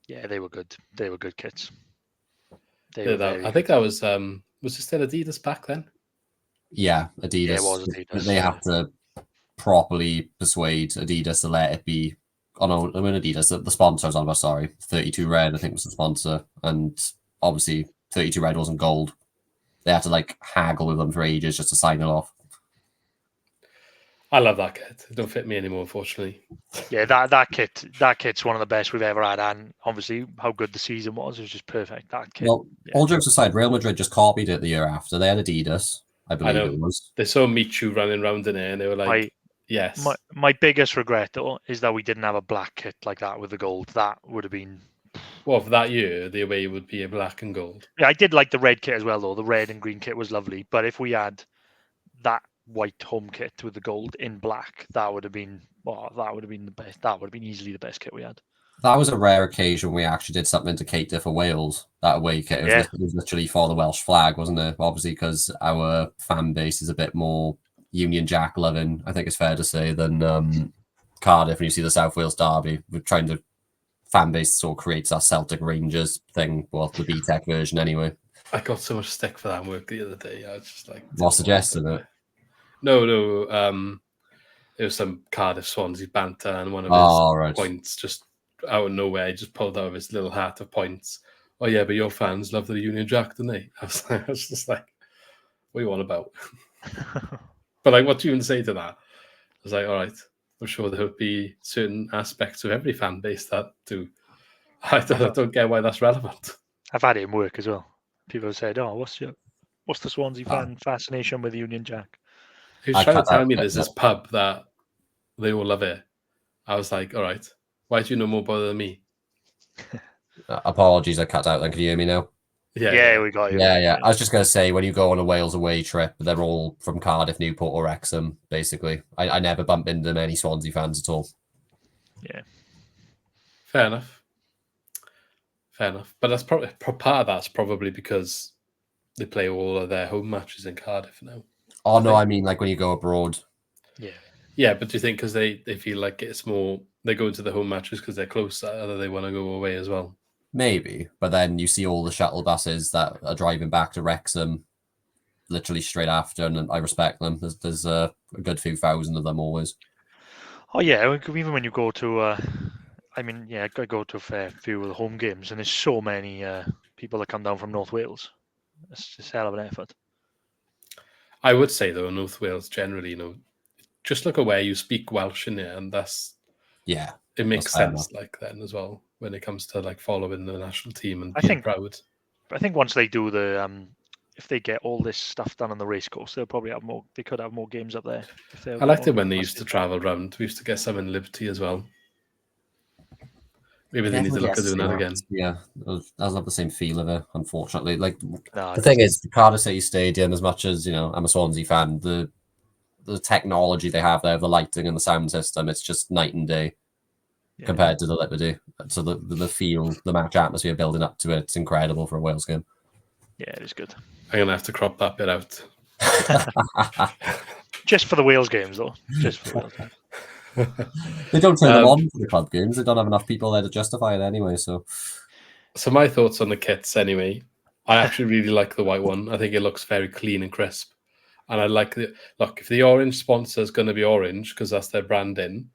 Yeah, they were good. They were good kits. I think that was it still Adidas back then? Yeah, Adidas. Yeah, it was Adidas. They have to properly persuade Adidas to let it be. Oh no, I mean Adidas, the sponsor I was on about, sorry. 32 Red, I think, was the sponsor. And obviously 32 Red wasn't gold. They had to like haggle with them for ages just to sign it off. I love that kit. It don't fit me anymore, unfortunately. Yeah, that kit's one of the best we've ever had, and obviously how good the season was just perfect. That kit. Well, all jokes aside, Real Madrid just copied it the year after. They had Adidas, I believe it was. They saw Michu running around in there and they were like, yes. My biggest regret, though, is that we didn't have a black kit like that with the gold. That would have been... Well, for that year, the away would be a black and gold. Yeah, I did like the red kit as well, though. The red and green kit was lovely. But if we had that white home kit with the gold in black, that would have been the best. That would have been easily the best kit we had. That was a rare occasion we actually did something to cater for Wales. That away kit, it was literally for the Welsh flag, wasn't it? Obviously, because our fan base is a bit more Union Jack loving, I think it's fair to say, than Cardiff. And you see the South Wales derby, we're trying to fan base sort of creates our Celtic Rangers thing, well, the BTEC version anyway. I got so much stick for that work the other day. I was just like, what suggested it? No. It was some Cardiff Swansea banter, and one of his points just out of nowhere, he just pulled out of his little hat of points. Oh yeah, but your fans love the Union Jack, don't they? I was just like, what are you on about? But like, what do you even say to that? I was like, all right, I'm sure there would be certain aspects of every fan base that do. I don't get why that's relevant. I've had it in work as well. People have said, "Oh, what's the Swansea fan fascination with Union Jack?" He was trying to tell me there's this pub that they all love it. I was like, all right, why do you know more about it than me? Apologies, I cut out then. Can you hear me now? Yeah, we got you. Yeah. I was just going to say, when you go on a Wales away trip, they're all from Cardiff, Newport or Wrexham, basically. I never bump into many Swansea fans at all. Yeah. Fair enough. But that's probably part of that's probably because they play all of their home matches in Cardiff now. Oh, no, I mean, like when you go abroad. Yeah. Yeah, but do you think because they feel like it's more, they go to the home matches because they're closer, or they want to go away as well? Maybe, but then you see all the shuttle buses that are driving back to Wrexham literally straight after, and I respect them. There's a good few thousand of them always. Oh, yeah, even when you go to, I go to a fair few of the home games, and there's so many people that come down from North Wales. It's just a hell of an effort. I would say, though, North Wales generally, just look at where you speak Welsh in it, and it makes sense like then as well when it comes to like following the national team and being proud. I think once they do if they get all this stuff done on the racecourse, they'll probably have more. They could have more games up there. I liked it when they used to travel around. We used to get some in Liberty as well. Maybe they need to look at doing that again. Yeah, that's not the same feel of it, unfortunately. Like the thing is, the Cardiff City Stadium, as much as I'm a Swansea fan, the technology they have there, the lighting and the sound system, it's just night and day compared to the Liberty. So the feel, the match atmosphere building up to it's incredible for a Wales game. Yeah, it is good. I'm gonna have to crop that bit out. Just for the Wales games, though. Just for the Wales games. They don't turn them on for the club games. They don't have enough people there to justify it anyway. So my thoughts on the kits anyway. I actually really like the white one. I think it looks very clean and crisp. And I like if the orange sponsor is going to be orange because that's their branding,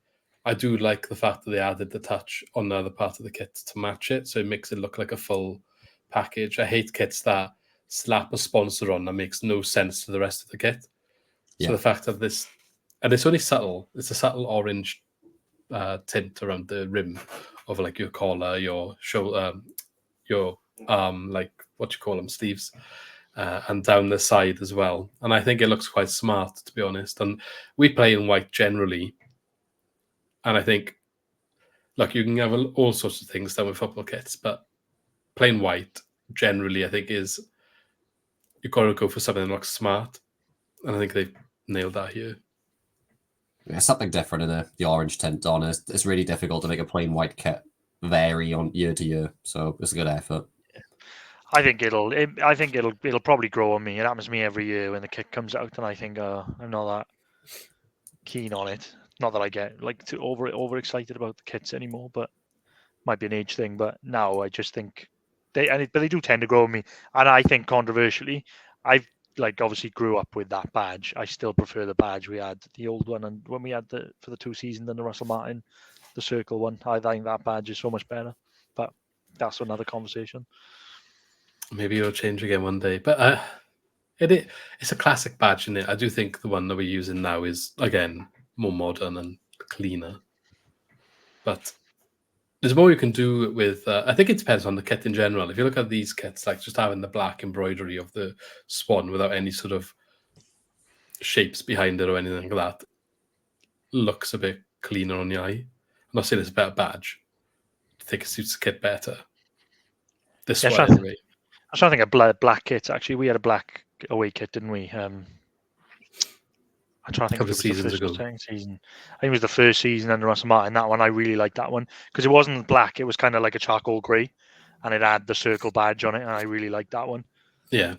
I do like the fact that they added the touch on the other part of the kit to match it. So it makes it look like a full package. I hate kits that slap a sponsor on that makes no sense to the rest of the kit. So the fact of this, and it's only subtle. It's a subtle orange tint around the rim of like your collar, your shoulder, your like what you call them, sleeves, and down the side as well. And I think it looks quite smart, to be honest. And we play in white generally, and I think, look, you can have all sorts of things done with football kits, but plain white generally, I think you've got to go for something that looks smart, and I think they've nailed that here. Yeah, something different in the orange tint on it. It's really difficult to make a plain white kit vary on year to year, so it's a good effort. I think it'll probably grow on me. It happens to me every year when the kit comes out, and I think I'm not that keen on it. Not that I get too over excited about the kits anymore, but might be an age thing, but now I just think but they do tend to grow on me. And I think controversially, I've obviously grew up with that badge. I still prefer the badge we had, the old one, and when we had for the 2 seasons under Russell Martin, the circle one. I think that badge is so much better. But that's another conversation. Maybe it'll change again one day. But it's a classic badge, isn't it? I do think the one that we're using now is, again, more modern and cleaner. But there's more you can do with... I think it depends on the kit in general. If you look at these kits, like just having the black embroidery of the swan without any sort of shapes behind it or anything like that, looks a bit cleaner on the eye. I'm not saying it's a better badge. I think it suits the kit better. This one, anyway. I was trying to think of black kits. Actually, we had a black away kit, didn't we? I'm trying to think if it was the first or second season. I think it was the first season under Russell Martin. That one, I really liked that one because it wasn't black. It was kind of like a charcoal grey, and it had the circle badge on it, and I really liked that one. Yeah.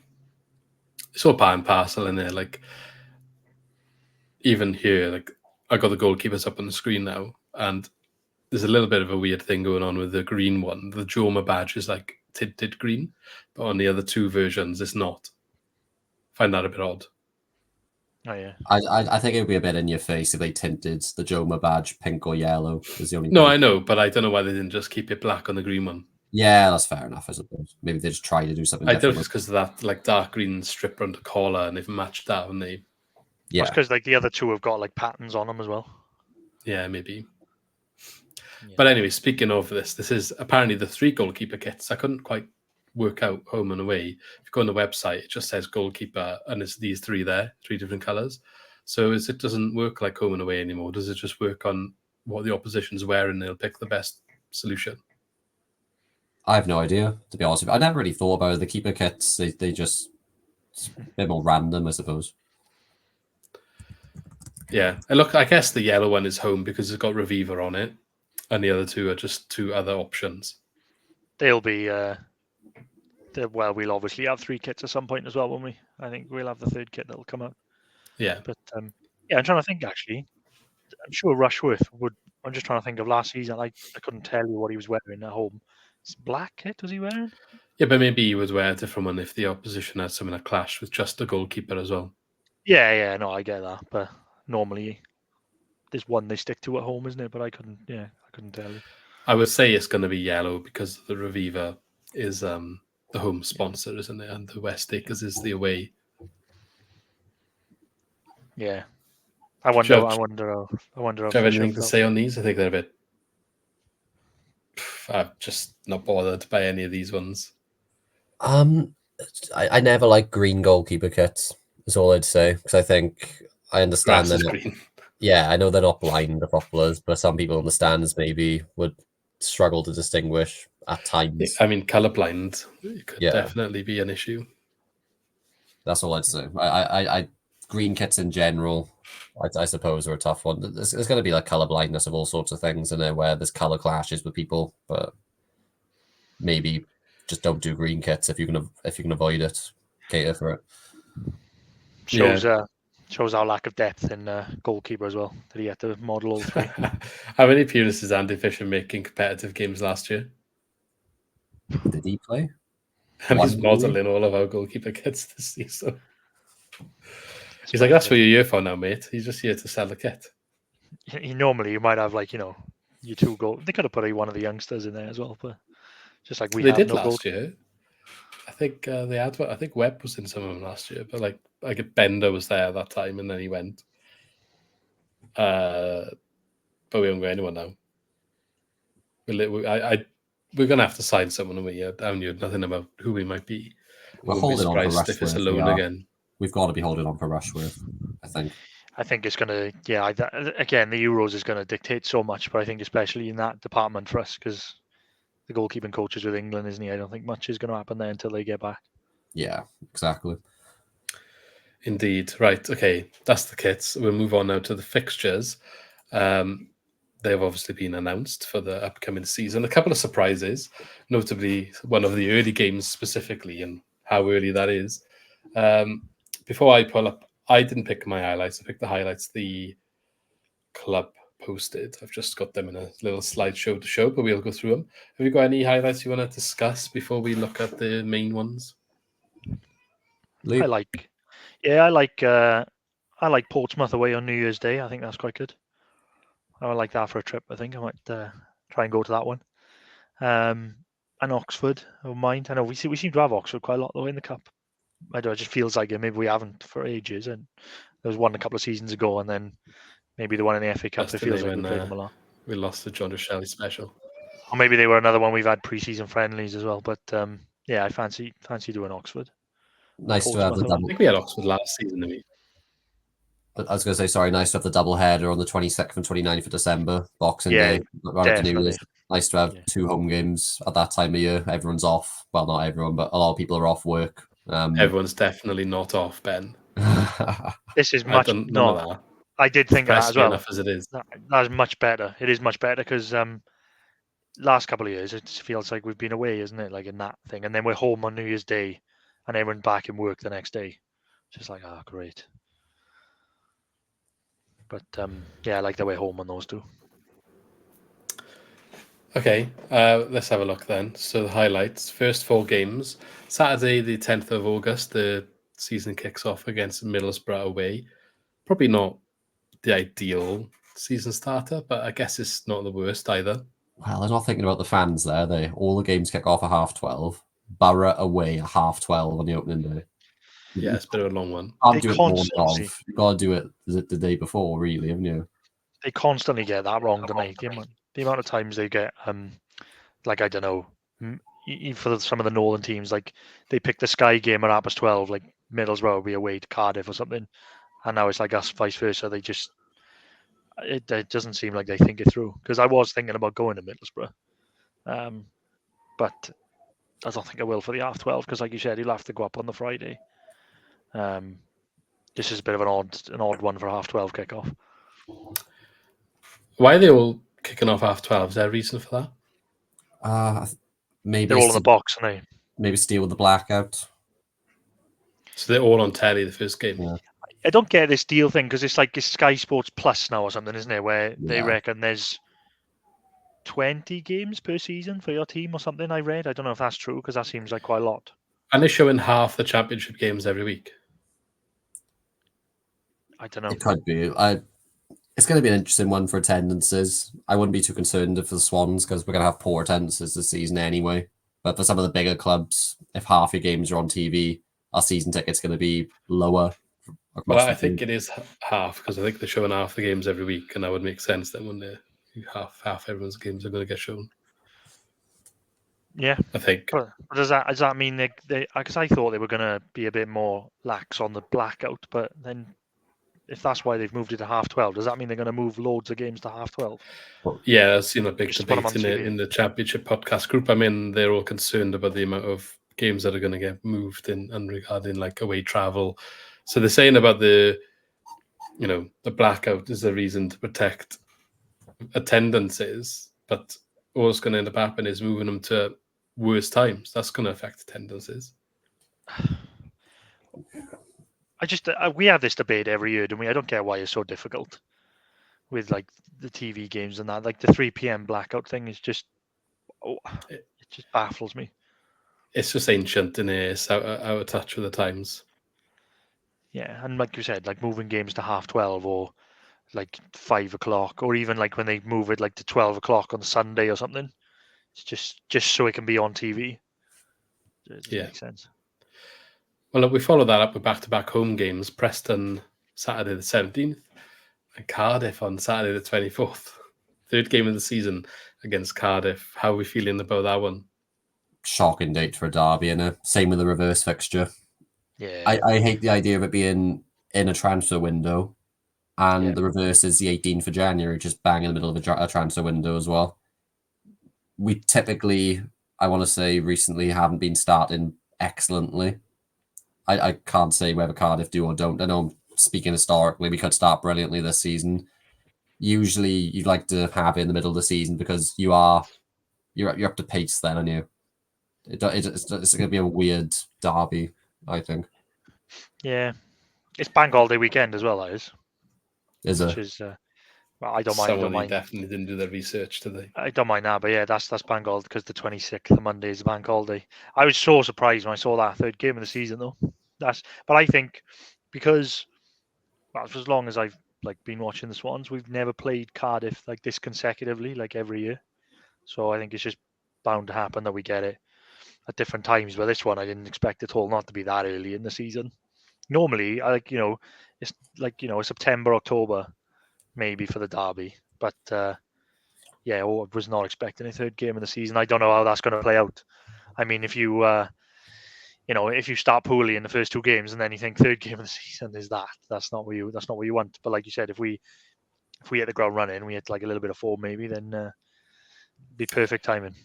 It's all part and parcel in there. Like, even here, like, I got the goalkeepers up on the screen now, and there's a little bit of a weird thing going on with the green one. The Joma badge is like tinted green, but on the other 2 versions, it's not. Find that a bit odd. Oh yeah, I think it would be a bit in your face if they tinted the Joma badge pink or yellow. Is the only No, thing. I know, but I don't know why they didn't just keep it black on the green one. Yeah, that's fair enough, I suppose. Maybe they just try to do something I different. doubt it's because of that like dark green strip around the collar, and they've matched that, haven't they? Yeah, it's because like the other 2 have got like patterns on them as well. Yeah, maybe. Yeah. But anyway, speaking of this is apparently the 3 goalkeeper kits. I couldn't quite work out home and away. If you go on the website, it just says goalkeeper, and it's these 3 there, 3 different colours. So it doesn't work like home and away anymore. Does it just work on what the opposition's wearing and they'll pick the best solution? I have no idea, to be honest with you. I never really thought about it. The keeper kits, they just... It's a bit more random, I suppose. Yeah. And look, I guess the yellow one is home because it's got Reviva on it, and the other 2 are just 2 other options. They'll be... well, we'll obviously have 3 kits at some point as well, won't we? I think we'll have the 3rd kit that'll come out. Yeah. But yeah, I'm trying to think actually. I'm sure Rushworth would. I'm just trying to think of last season. I couldn't tell you what he was wearing at home. It's black kit was he wearing? Yeah, but maybe he would wear a different one if the opposition had something that clash with just the goalkeeper as well. Yeah, no, I get that. But normally there's one they stick to at home, isn't it? But I couldn't tell you. I would say it's going to be yellow because the Reviva is the home sponsor, isn't it? And the West Acres is the away. Yeah, I wonder. Do I you have anything to say on these? I think they're a bit. I'm just not bothered by any of these ones. I never like green goalkeeper kits. Is all I'd say, because I think I understand that. Green. Yeah, I know they're not blind, the footballers, but some people in the stands maybe would struggle to distinguish at times. I mean, colourblind could definitely be an issue. That's all I'd say. I green kits in general, I suppose, are a tough one. There's going to be like colour blindness of all sorts of things in there where there's colour clashes with people, but maybe just don't do green kits if you can avoid it. Cater for it. Shows our lack of depth in goalkeeper as well. That he had to model all 3. How many appearances did Andy Fisher make in competitive games last year? Did he play? And he's modelling all of our goalkeeper kits this season. He's like, that's what you're here for now, mate. He's just here to sell the kit. Normally, you might have like your 2 goal. They could have put one of the youngsters in there as well, but just like they did last year. I think they had. I think Webb was in some of them last year, but like Bender was there at that time, and then he went. But we haven't got anyone now. We're gonna have to sign someone, and we haven't heard nothing about who we might be. We're holding on for Rushworth. If it's a loan again. We've got to be holding on for Rushworth, I think. I think it's going to, again, the Euros is going to dictate so much, but I think especially in that department for us, because the goalkeeping coach is with England, isn't he? I don't think much is going to happen there until they get back. Yeah, exactly. Indeed. Right. Okay. That's the kits. We'll move on now to the fixtures. They've obviously been announced for the upcoming season. A couple of surprises, notably one of the early games specifically and how early that is. Before I pull up, I didn't pick my highlights. I picked the highlights the club posted. I've just got them in a little slideshow to show, but we'll go through them. Have you got any highlights you want to discuss before we look at the main ones? Lee? I like Portsmouth away on New Year's Day. I think that's quite good. I would like that for a trip. I think I might try and go to that one. And Oxford, I don't mind. I know we seem to have Oxford quite a lot though in the cup. I don't know, it just feels like maybe we haven't for ages. And there was one a couple of seasons ago, and then maybe the one in the FA Cup. It feels like we played them a lot. We lost the John Shelley special. Or maybe they were another one we've had pre-season friendlies as well. But I fancy doing Oxford. Nice to have the double. I think we had Oxford last season, didn't we? But I was going to say, sorry, nice to have the double header on the 22nd and 29th of December, Boxing Day. Nice to have 2 home games at that time of year. Everyone's off. Well, not everyone, but a lot of people are off work. Everyone's definitely not off, Ben. This is much no. I did think that as well. Enough as it is. That's much better. It is much better because last couple of years it feels like we've been away, isn't it? Like in that thing, and then we're home on New Year's Day, and everyone back in work the next day. Just like, great. But I like the way home on those two. Okay, let's have a look then. So the highlights: first 4 games. Saturday, the 10th of August, the season kicks off against Middlesbrough away. Probably not the ideal season starter, but I guess it's not the worst either. Well, they're not thinking about the fans there. All the games kick off at 12:30. Borough away at 12:30 on the opening day. Yeah, it's a bit of a long one. Can't do it morning of. You've got to do it the day before, really, haven't you? They constantly get that wrong, don't they? The amount of times they get, like, I don't know, for some of the Northern teams, like they pick the Sky game at 12:30, like Middlesbrough will be away to Cardiff or something, and now it's like us vice versa. They just, it doesn't seem like they think it through. Because I was thinking about going to Middlesbrough, but I don't think I will for the 12:30 because, like you said, he'll have to go up on the Friday. This is a bit of an odd one for 12:30 kickoff. Why are they all kicking off 12:30? Is there a reason for that? Maybe they're all in the box, aren't they? Maybe steal with the blackout. So they're all on telly the first game. Yeah. I don't get this deal thing because it's like it's Sky Sports Plus now or something, isn't it? Where they reckon there's 20 games per season for your team or something. I read. I don't know if that's true because that seems like quite a lot. And they're showing half the championship games every week. I don't know. It could be. It's going to be an interesting one for attendances. I wouldn't be too concerned for the Swans because we're going to have poor attendances this season anyway. But for some of the bigger clubs, if half your games are on TV, our season ticket's going to be lower. Well, I think it is half because I think they're showing half the games every week, and that would make sense then when half everyone's games are going to get shown. Yeah, I think. But does that mean they? Because I thought they were going to be a bit more lax on the blackout, but then if that's why they've moved it to 12:30, does that mean they're going to move loads of games to 12:30? Yeah, I've seen a big debate in the championship podcast group I'm in. They're all concerned about the amount of games that are going to get moved and regarding like away travel. So they're saying about the blackout is the reason to protect attendances, but what's going to end up happening is moving them to worse times. That's going to affect attendances. We have this debate every year, don't we? I don't get why it's so difficult with like the TV games and that. Like the 3 p.m. blackout thing is just, it just baffles me. It's just ancient and it's out of touch with the times. Yeah, and like you said, like moving games to 12:30 or like 5 o'clock, or even like when they move it like to 12 o'clock on Sunday or something. It's just so it can be on TV. It doesn't make sense. Well, look, we follow that up with back-to-back home games. Preston Saturday the 17th and Cardiff on Saturday the 24th. Third game of the season against Cardiff. How are we feeling about that one? Shocking date for a derby, and same with the reverse fixture. Yeah, I hate the idea of it being in a transfer window, and the reverse is the 18th of January, just bang in the middle of a transfer window as well. We typically, I want to say, recently haven't been starting excellently. I can't say whether Cardiff do or don't. I know I'm speaking historically, we could start brilliantly this season. Usually you'd like to have it in the middle of the season because you're up to pace then, aren't you? It's going to be a weird derby, I think. Yeah. It's bank holiday weekend as well, that is. Is it? Which is, Well, I don't mind. Someone definitely didn't do their research today. I don't mind that, but yeah, that's bank holiday because the 26th, the Monday is bank holiday. I was so surprised when I saw that third game of the season, though. But I think because well, for as long as I've been watching the Swans, we've never played Cardiff like this consecutively, like every year. So I think it's just bound to happen that we get it at different times. But this one, I didn't expect at all not to be that early in the season. Normally, it's September, October, maybe for the derby, but. I was not expecting a third game of the season. I don't know how that's going to play out. I mean, if you if you start poorly in the first 2 games and then you think third game of the season is that's not what you want. But like you said, if we hit the ground running, we hit like a little bit of form maybe, then be perfect timing.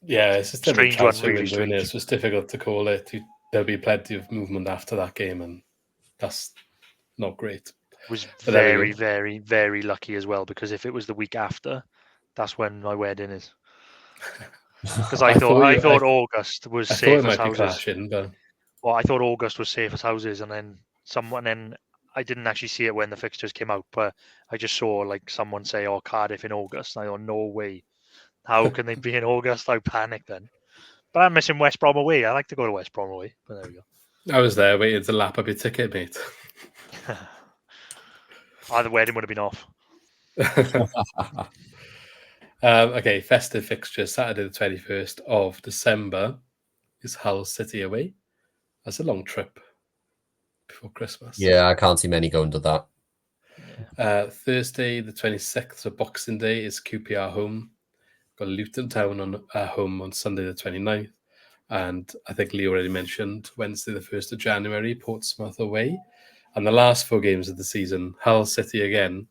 Yeah, it's just strange a one, transfer really window, strange. It's just difficult to call it. There'll be plenty of movement after that game, and that's not great. Was very, very, very lucky as well, because if it was the week after, that's when my wedding is. Because I thought August was safe as houses. Clashing, but... Well, I thought August was safe as houses, and then I didn't actually see it when the fixtures came out, but I just saw like someone say, "Oh, Cardiff in August." And I thought, no way. How can they be in August? I panicked then. But I'm missing West Brom away. I like to go to West Brom away, but there we go. I was there waiting to lap up your ticket, mate. The wedding would have been off. Okay, festive fixtures. Saturday the 21st of December is Hull City away. That's a long trip before Christmas. Yeah, I can't see many going to that. Thursday the 26th, so Boxing Day, is QPR home. Got Luton Town on home on Sunday the 29th. And I think Lee already mentioned Wednesday the 1st of January, Portsmouth away. And the last 4 games of the season, Hull City again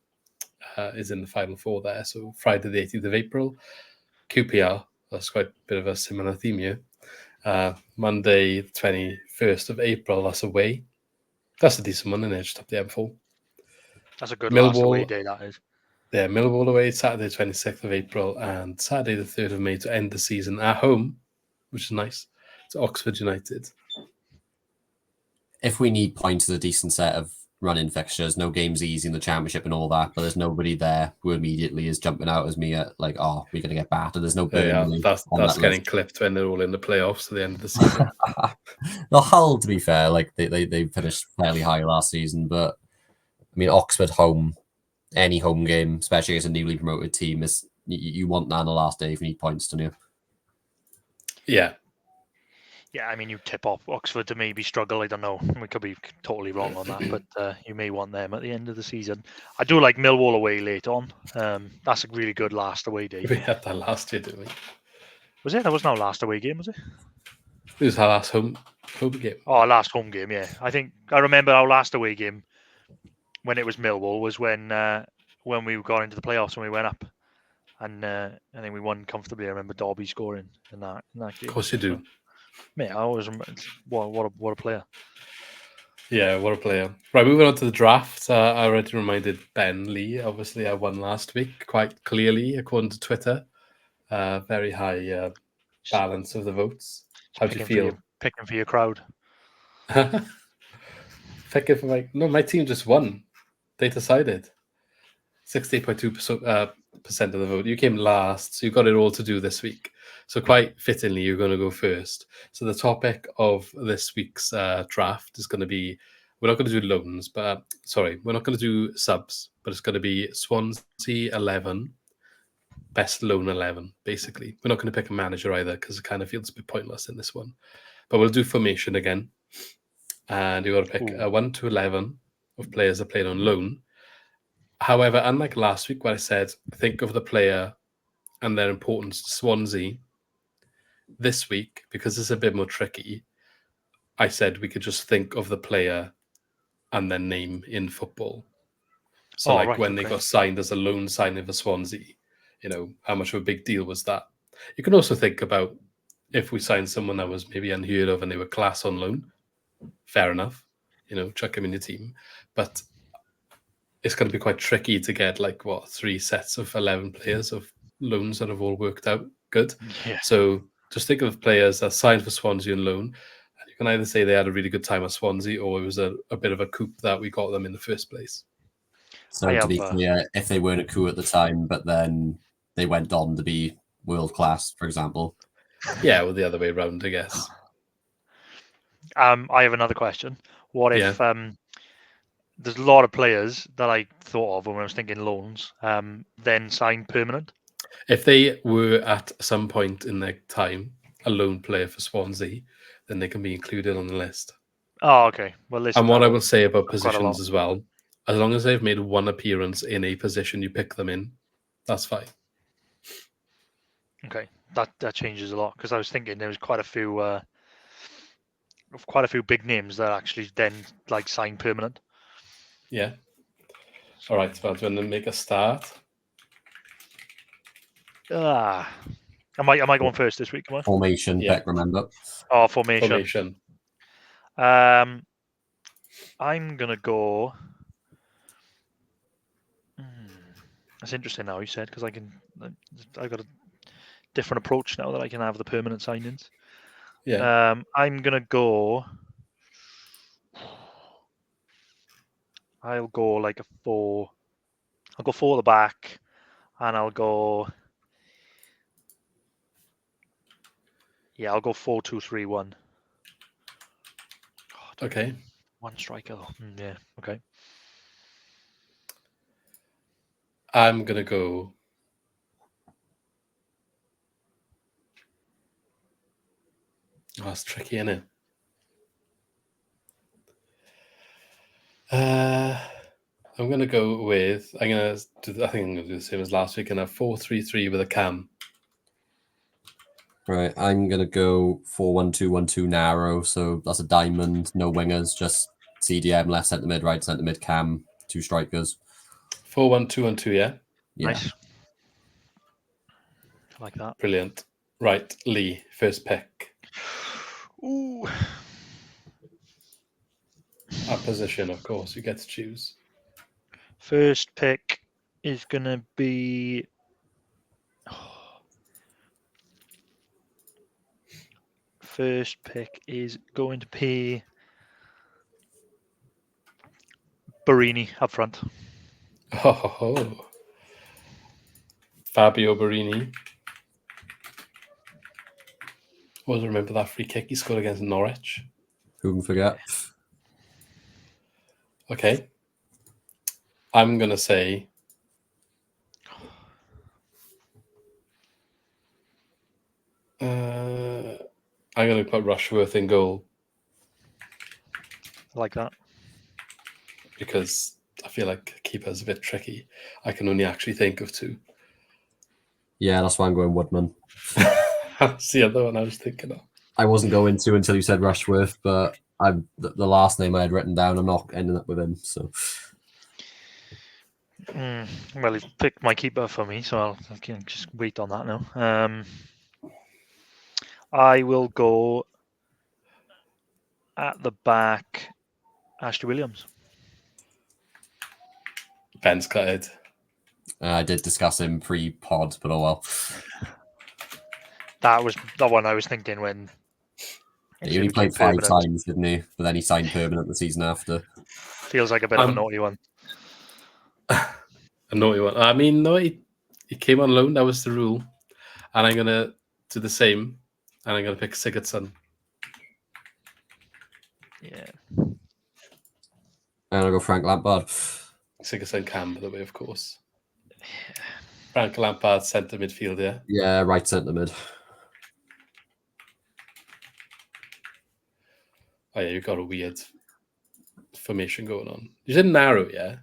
is in the final 4 there. So Friday the 18th of April, QPR. That's quite a bit of a similar theme here. Monday the 21st of April, that's away. That's a decent one, isn't it? Just up the M4. That's a good last away day, that is. Yeah, Millwall away, Saturday 26th of April, and Saturday the 3rd of May to end the season at home, which is nice. It's Oxford United. If we need points, a decent set of running fixtures, no games easy in the championship and all that, but there's nobody there who immediately is jumping out as me at like, oh, we're going to get battered. There's no Burnley. That's getting clipped when they're all in the playoffs at the end of the season. The Hull, to be fair, like they finished fairly high last season, but I mean, Oxford home, any home game, especially as a newly promoted team, is you want that on the last day if you need points, don't you? Yeah. Yeah, I mean, you tip off Oxford to maybe struggle. I don't know. We could be totally wrong on that, but you may want them at the end of the season. I do like Millwall away late on. That's a really good last away day. We had that last year, didn't we? Was it? That was no last away game, was it? It was our last home game. Oh, last home game, yeah. I remember our last away game when it was Millwall was when we got into the playoffs and we went up. And I think we won comfortably. I remember Derby scoring in that game. Of course you do. Mate, I always remember. What a player. Yeah, what a player. Right, moving on to the draft. I already reminded Ben Lee. Obviously, I won last week quite clearly, according to Twitter. Very high balance of the votes. How do you feel? Picking for your crowd. Picking for my team just won. They decided. 68.2% of the vote. You came last, so you got it all to do this week. So quite fittingly, you're going to go first. So the topic of this week's draft is going to be, we're not going to do loans, but we're not going to do subs, but it's going to be Swansea 11, best loan 11, basically. We're not going to pick a manager either, because it kind of feels a bit pointless in this one. But we'll do formation again. And you've got to pick 1 to 11 of players that played on loan. However, unlike last week where I said, think of the player and their importance to Swansea, this week, because it's a bit more tricky, I said we could just think of the player and their name in football. So they got signed as a loan signing for Swansea, how much of a big deal was that? You can also think about if we signed someone that was maybe unheard of and they were class on loan, fair enough, chuck them in your team. But it's going to be quite tricky to get 3 sets of 11 players of loans that have all worked out good. Yeah. So just think of players that signed for Swansea on loan. And you can either say they had a really good time at Swansea or it was a bit of a coup that we got them in the first place. So to be clear, if they weren't a coup at the time, but then they went on to be world class, for example. Yeah, well, the other way around, I guess. I have another question. What if there's a lot of players that I thought of when I was thinking loans, then signed permanent? If they were at some point in their time a loan player for Swansea, then they can be included on the list. Oh, okay. Well, and what I will say about positions as well, as long as they've made one appearance in a position you pick them in, that's fine. Okay, that changes a lot, because I was thinking there was quite a few big names that actually then like signed permanent. Yeah. All right, well, do you want to make a start? Am I going first this week? Am I? Formation, pick, remember? Oh, formation. I'm gonna go. That's interesting now you said, because I've got a different approach now that I can have the permanent signings. Yeah. I'm gonna go. I'll go like a 4. I'll go 4 at the back, and I'll go. Yeah, I'll go 4-2-3-1. Okay. One striker though. Yeah. Okay. I'm gonna go. Oh, it's tricky, isn't it? I'm gonna go with. I think I'm gonna do the same as last week and have 4-3-3 with a cam. Right, I'm gonna go 4-1-2-1-2 narrow. So that's a diamond, no wingers, just CDM, left centre mid, right centre mid, cam, 2 strikers. 4-1-2-1-2, yeah. Yeah. Nice. I like that. Brilliant. Right, Lee, first pick. Ooh. Our position, of course, you get to choose. First pick is gonna be. First pick is going to be Barini up front. Oh, Fabio Barini. Always remember that free kick he scored against Norwich. Who can forget? Okay. I'm going to say... I'm going to put Rushworth in goal. I like that. Because I feel like keeper's a bit tricky. I can only actually think of 2. Yeah, that's why I'm going Woodman. That's the other one I was thinking of. I wasn't going to until you said Rushworth, but the last name I had written down, I'm not ending up with him. So, well, he's picked my keeper for me, so I can just wait on that now. I will go at the back, Ashley Williams. Ben's cutted. I did discuss him pre-pod, but oh well. That was the one I was thinking when. He only played 5 times, didn't he? But then he signed permanent the season after. Feels like a bit of a naughty one. A naughty one. I mean, no, he came on loan. That was the rule. And I'm going to do the same. And I'm going to pick Sigurdsson. Yeah. And I'll go Frank Lampard. Sigurdsson can, by the way, of course. Frank Lampard, centre midfield, yeah? Yeah, right centre mid. Oh, yeah, you've got a weird formation going on. You said narrow, yeah?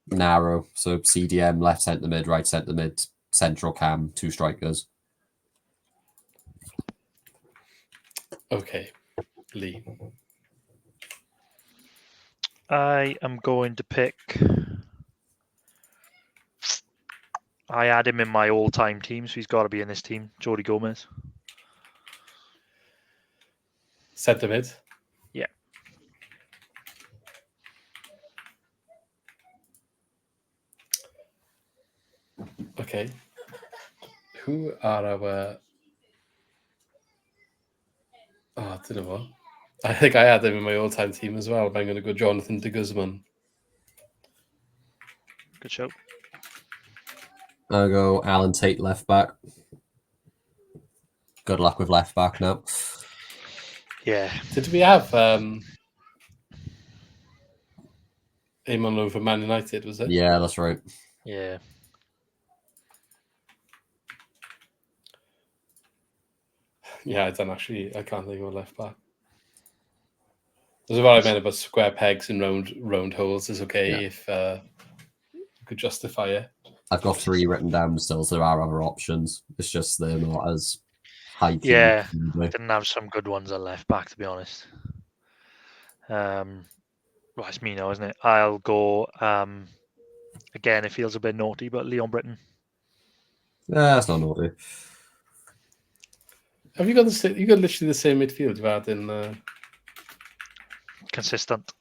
Narrow. So CDM, left centre mid, right centre mid, central cam, 2 strikers. Okay. Lee. I am going to pick. I had him in my all-time team, so he's got to be in this team. Jordi Gomez. Centre mid? Yeah. Okay. Who are our... Oh, I don't know what. I think I had him in my all-time team as well, but I'm going to go Jonathan de Guzman. Good show. I'll go Alan Tate left back. Good luck with left back now. Yeah. Did we have Eamon over Man United, was it? Yeah, that's right. Yeah. Yeah, I can't think of a left back. That's what I meant about square pegs and round holes is okay if you could justify it. I've got 3 written down still, so there are other options. It's just they're not as high key. Yeah, I didn't have some good ones at left back, to be honest. Well, it's me now, isn't it? I'll go, again, it feels a bit naughty, but Leon Britton. That's not naughty. Have you got literally the same midfield you've had in... Consistent.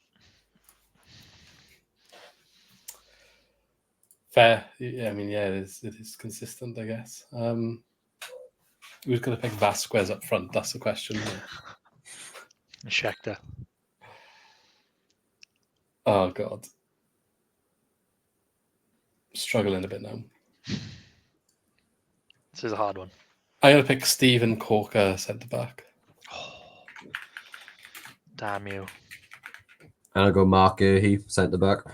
Fair. Yeah, I mean, yeah, it is consistent, I guess. Who's going to pick Vasquez up front? That's the question. Schechter. Oh, God. Struggling a bit now. This is a hard one. I'm going to pick Stephen Corker, centre-back. Oh, damn you. And I'll go Mark Gurhey, centre-back. Oh,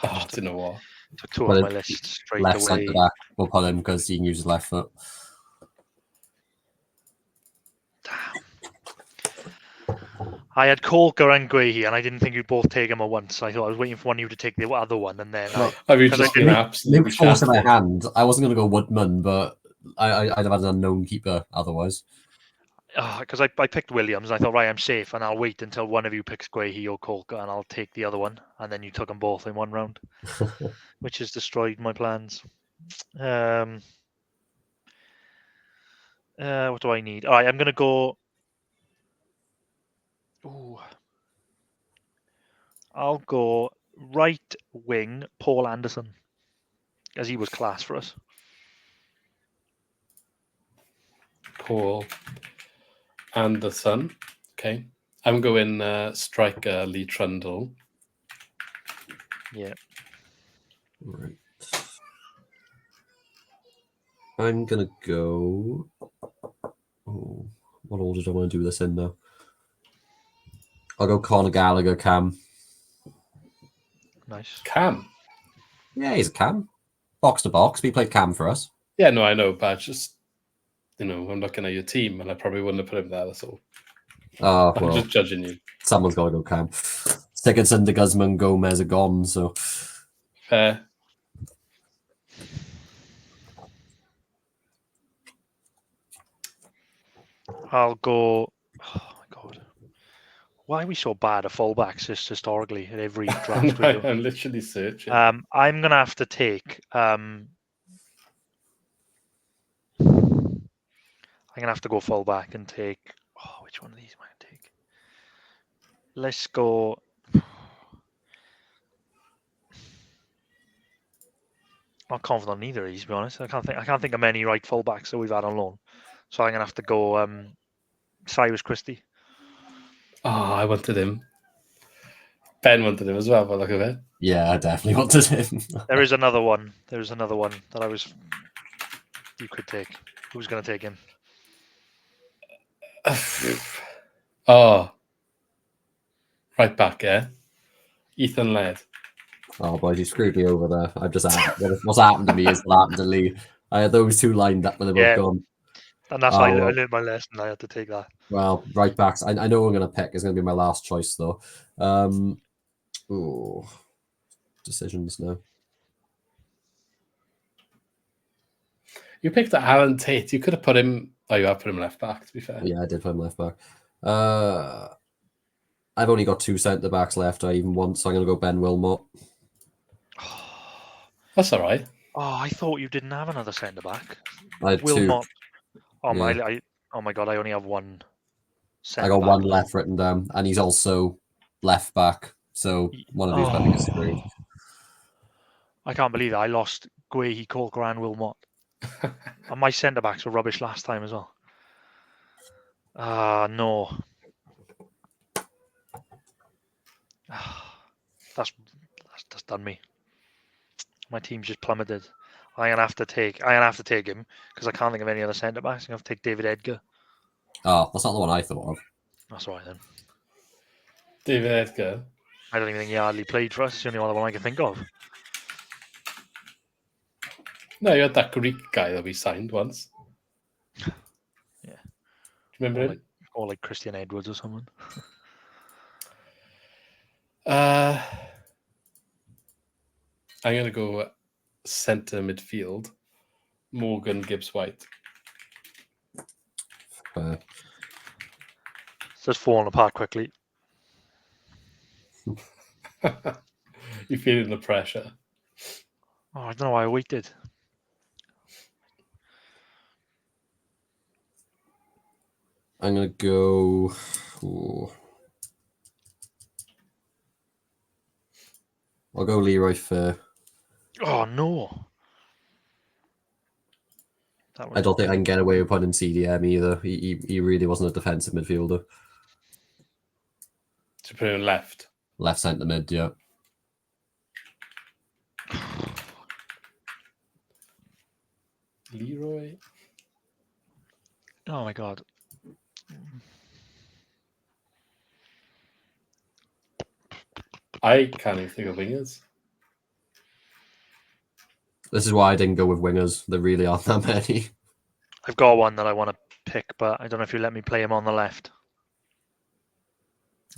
I don't know what. Took 2 on my list straight left away. centre-back. We'll put him because he can use his left foot. I had Corker and Guehi, and I didn't think you'd both take him at once. I thought I was waiting for one of you to take the other one, and then Have you just been absolutely force in my hand. I wasn't going to go Woodman, but I'd have had an unknown keeper otherwise. Because I picked Williams, and I thought, right, I'm safe, and I'll wait until one of you picks Guehi or Corker, and I'll take the other one, and then you took them both in one round, which has destroyed my plans. What do I need? All right, I'm going to go... Ooh. I'll go right wing Paul Anderson, as he was class for us. Paul Anderson. Okay. I'm going striker Lee Trundle. Yeah. Right. I'm going to go... Oh, what order do I want to do this in now? I'll go Conor Gallagher, Cam. Nice. Cam? Yeah, he's a Cam. Box to box. He played Cam for us. Yeah, no, I know, but just, I'm looking at your team and I probably wouldn't have put him there, that's all. Oh, I'm well. just judging you. Someone's got to go Cam. Sigurdsson, De Guzman, Gomez are gone, so... Fair. I'll go... Oh, my God. Why are we so bad at fullbacks just historically at every draft we do? I'm literally searching. I'm going to have to take... I'm going to have to go fullback and take... Oh, which one of these am I going to take? Let's go... Not confident on either of these, to be honest. I can't think of many right fullbacks that we've had on loan. So I'm going to have to go Cyrus Christie. Oh, I wanted him. Ben wanted him as well, by the look of it. Yeah, I definitely wanted him. There is another one. There's another one that you could take. Who's going to take him? Oh. Right back, yeah? Ethan Laird. Oh, boys, you screwed me over there. I've just what's happened to me is what happened to Lee. I had those two lined up when they were both gone. And that's why I learned my lesson. I had to take that. Well, right backs. I know what I'm going to pick. It's going to be my last choice, though. Decisions now. You picked Alan Tate. You could have put him... Oh, you have put him left back, to be fair. Yeah, I did put him left back. I've only got 2 centre-backs left. I even want, so I'm going to go Ben Wilmot. That's all right. Oh, I thought you didn't have another centre-back. I have Wilmot. 2. Oh, Yeah. my God, I only have one I got 1 left written down, and he's also left back. So one of these better get screwed. I can't believe that. I lost Guehi, Corker, and Wilmot. And my centre-backs were rubbish last time as well. No. That's done me. My team's just plummeted. I'm gonna have to take him because I can't think of any other centre backs. I'm gonna have to take David Edgar. Oh, that's not the one I thought of. That's all right then. David Edgar. I don't even think he hardly played for us. It's the only other one I can think of. No, you had that Greek guy that we signed once. Yeah. Remember him? Or like Christian Edwards or someone. I'm going to go centre midfield. Morgan Gibbs-White. Fair. It's just falling apart quickly. You're feeling the pressure. Oh, I don't know why I waited. I'm going to go... Ooh. I'll go Leroy Fair. Oh, no. I don't think I can get away with putting CDM either. He really wasn't a defensive midfielder. To put him left. Left centre mid, yeah. Leroy. Oh, my God. I can't even think of wingers. This is why I didn't go with wingers. There really aren't that many. I've got one that I want to pick, but I don't know if you let me play him on the left.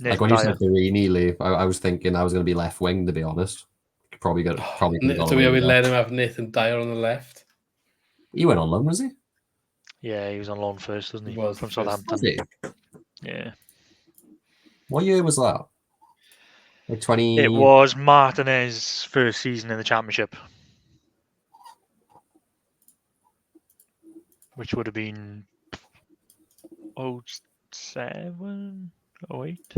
Like when you said Barini, Lee, I was thinking I was going to be left wing, to be honest. Probably Do we let him have Nathan Dyer on the left? He went on loan, was he? Yeah, he was on loan first, wasn't he? He was from first. Southampton. Was he? Yeah. What year was that? Like 20... It was Martinez's first season in the Championship. Which would have been 07, 08.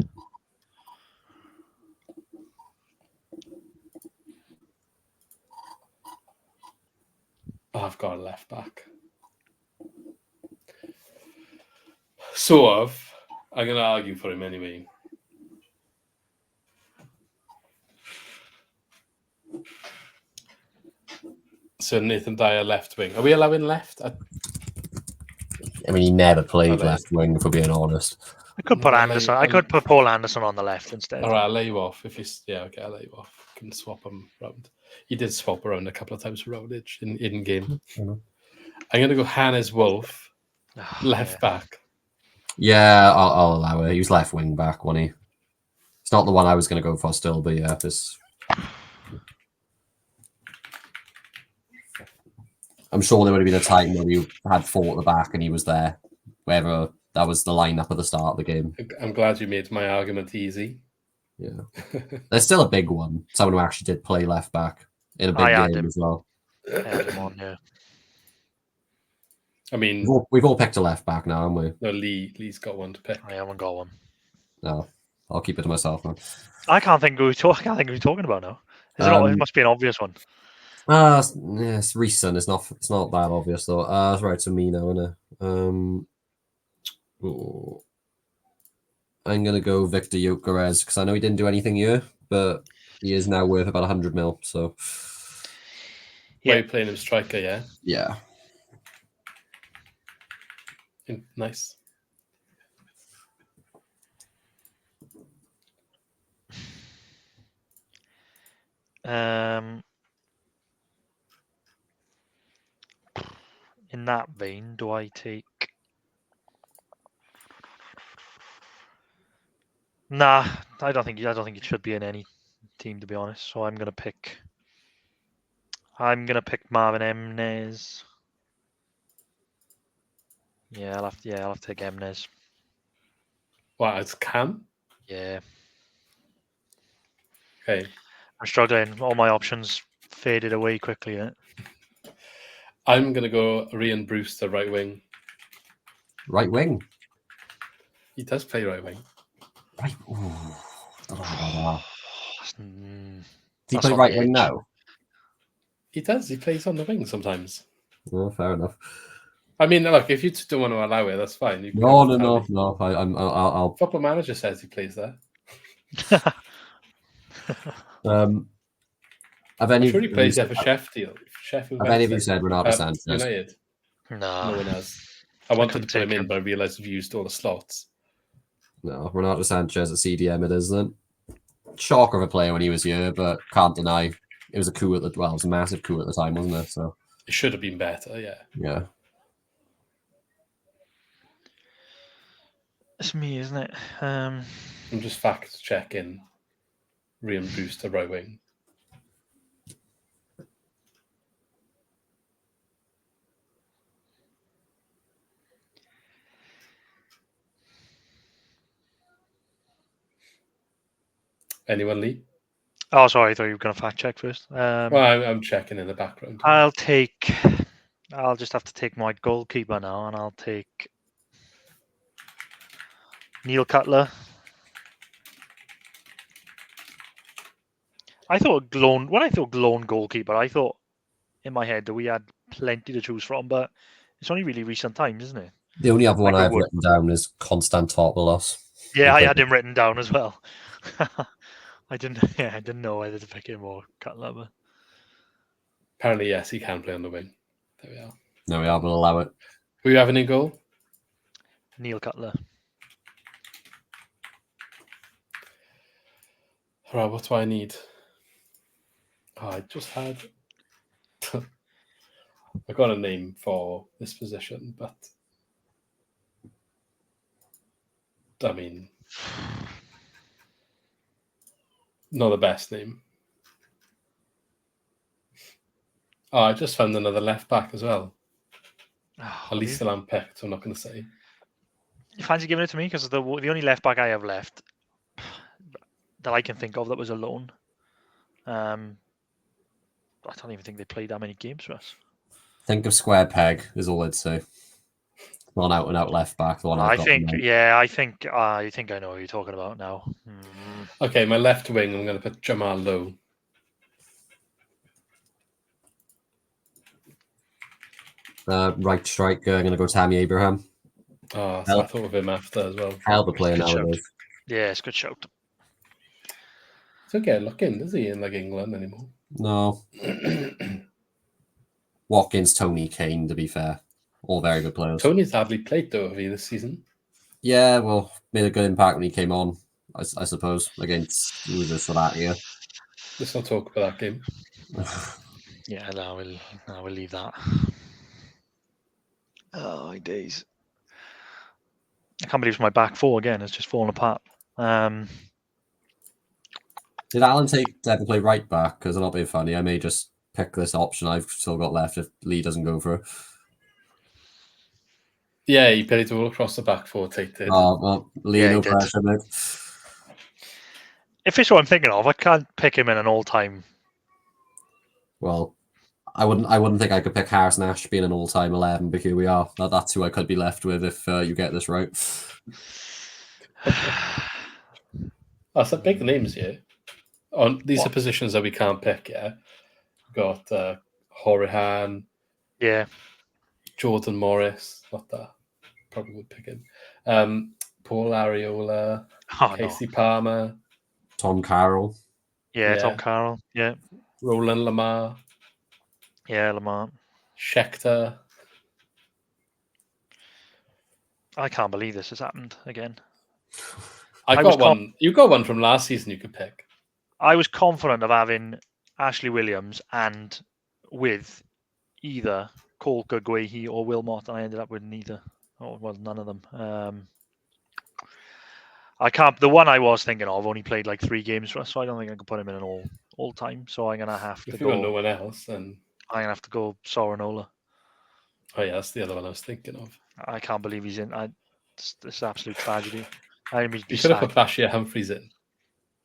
Oh, I've got a left back. Sort of. I'm going to argue for him anyway. So Nathan Dyer left wing. Are we allowing left? I mean, he never played left wing, for being honest. I could put Anderson. I could put Paul Anderson on the left instead. All right, I'll lay you off. Okay, I'll lay you off. Can swap them around. You did swap around a couple of times for Rowditch in game. I'm going to go Hannes Wolf, left back. Yeah, I'll allow it. He was left wing back, wasn't he? It's not the one I was going to go for still, but yeah, this. I'm sure there would have been a time where we had 4 at the back and he was there. Whether that was the lineup at the start of the game. I'm glad you made my argument easy. Yeah. There's still a big one. Someone who actually did play left back in a big game as well. I had him on, yeah. I mean, we've all picked a left back now, haven't we? No, Lee's got one to pick. I haven't got one. No, I'll keep it to myself, man. I can't think who we're talking about now. It must be an obvious one. It's recent. It's not that obvious though. Right, so me now, innit? I'm gonna go Victor Gyökeres because I know he didn't do anything here, but he is now worth about 100 mil. So yeah, you're playing him striker, yeah. Yeah. Nice. In that vein, do I take? Nah, I don't think it should be in any team, to be honest. So I'm gonna pick Marvin Emnes. Yeah, I'll have to take Emnes. Wow, it's Cam? Yeah. Okay. I'm struggling. All my options faded away quickly. I'm going to go Ryan Brewster, right wing. Right wing? He does play right wing. Right. He play right wing now? He does. He plays on the wing sometimes. Oh, fair enough. I mean, look, if you don't want to allow it, that's fine. No. I'll. Football Manager says he plays there. Have I'm any sure he plays there for Sheffield. Have any of you said Renato Sanchez? United? No. No one has. I wanted to couldn't put him take in, him. but I realised we've used all the slots. No, Renato Sanchez at CDM it isn't. Shocker of a player when he was here, but can't deny it was a coup at the it was a massive coup at the time, wasn't it? So It should have been better, yeah. yeah. It's me, isn't it? I'm just fact checking Ryan Brewster right wing. Anyone, Lee? Oh, sorry, I thought you were going to fact check first. Well, I'm checking in the background. I'll just have to take my goalkeeper now, and I'll take Neil Cutler. When I thought lone goalkeeper, I thought in my head that we had plenty to choose from, but it's only really recent times, isn't it? The only other one I've written down is Konstantopoulos. Yeah, I had him written down as well. I didn't know whether to pick him or Cutler. But... Apparently, yes, he can play on the wing. There we are. No, we are. We'll allow it. Who are you having in goal? Neil Cutler. All right, what do I need? Oh, I just had... I got a name for this position, but... I mean... Not the best name. Oh, I just found another left back as well. At least still unpicked, so I'm not going to say. You fancy giving it to me? Because the only left back I have left that I can think of that was a loan. I don't even think they played that many games for us. Think of square peg is all I'd say. One out and out left back. The one I think I know what you're talking about now. Okay, my left wing, I'm going to put Jamal Lowe. Right striker, I'm going to go Tammy Abraham. Oh, so I thought of him after as well. Hell of a player nowadays. Yeah, it's a good shout. Don't get looking, does he, in England anymore? No. Watkins, Tony, Kane, to be fair. All very good players. Tony's hardly played, though, have you, this season? Yeah, well, made a good impact when he came on, I suppose, against Slovakia. Let's not talk about that game. Yeah, I will leave that. Oh, days. I can't believe my back four again. It's just fallen apart. Did Alan ever play right back? Because I'm not being funny. I may just pick this option I've still got left if Lee doesn't go for it. Yeah, he played all across the back four, Tate did. Oh, well, Lee, no pressure, mate. If it's what I'm thinking of, I can't pick him in an all-time. Well, I wouldn't think I could pick Harrison Ashby in an all-time 11, but here we are. That's who I could be left with if you get this right. That's some big names here. These are positions that we can't pick, yeah? We've got Horahan. Yeah. Jordan Morris. Not that. Probably would pick him. Paul Areola. Casey Palmer. Tom Carroll. Yeah, Tom Carroll. Yeah. Roland Lamar. Yeah, Lamar. Schechter. I can't believe this has happened again. I got one. You got one from last season you could pick. I was confident of having Ashley Williams and with either Cole Kagwehi or Wilmot, and I ended up with neither. Oh, well, none of them. I can't. The one I was thinking of only played like 3 games for us, so I don't think I can put him in an all time. So I'm gonna have to go. If you got no one else, then I'm gonna have to go Sorinola. Oh yeah, that's the other one I was thinking of. I can't believe he's in. This is absolute tragedy. I mean, you should have put Bashir Humphreys in.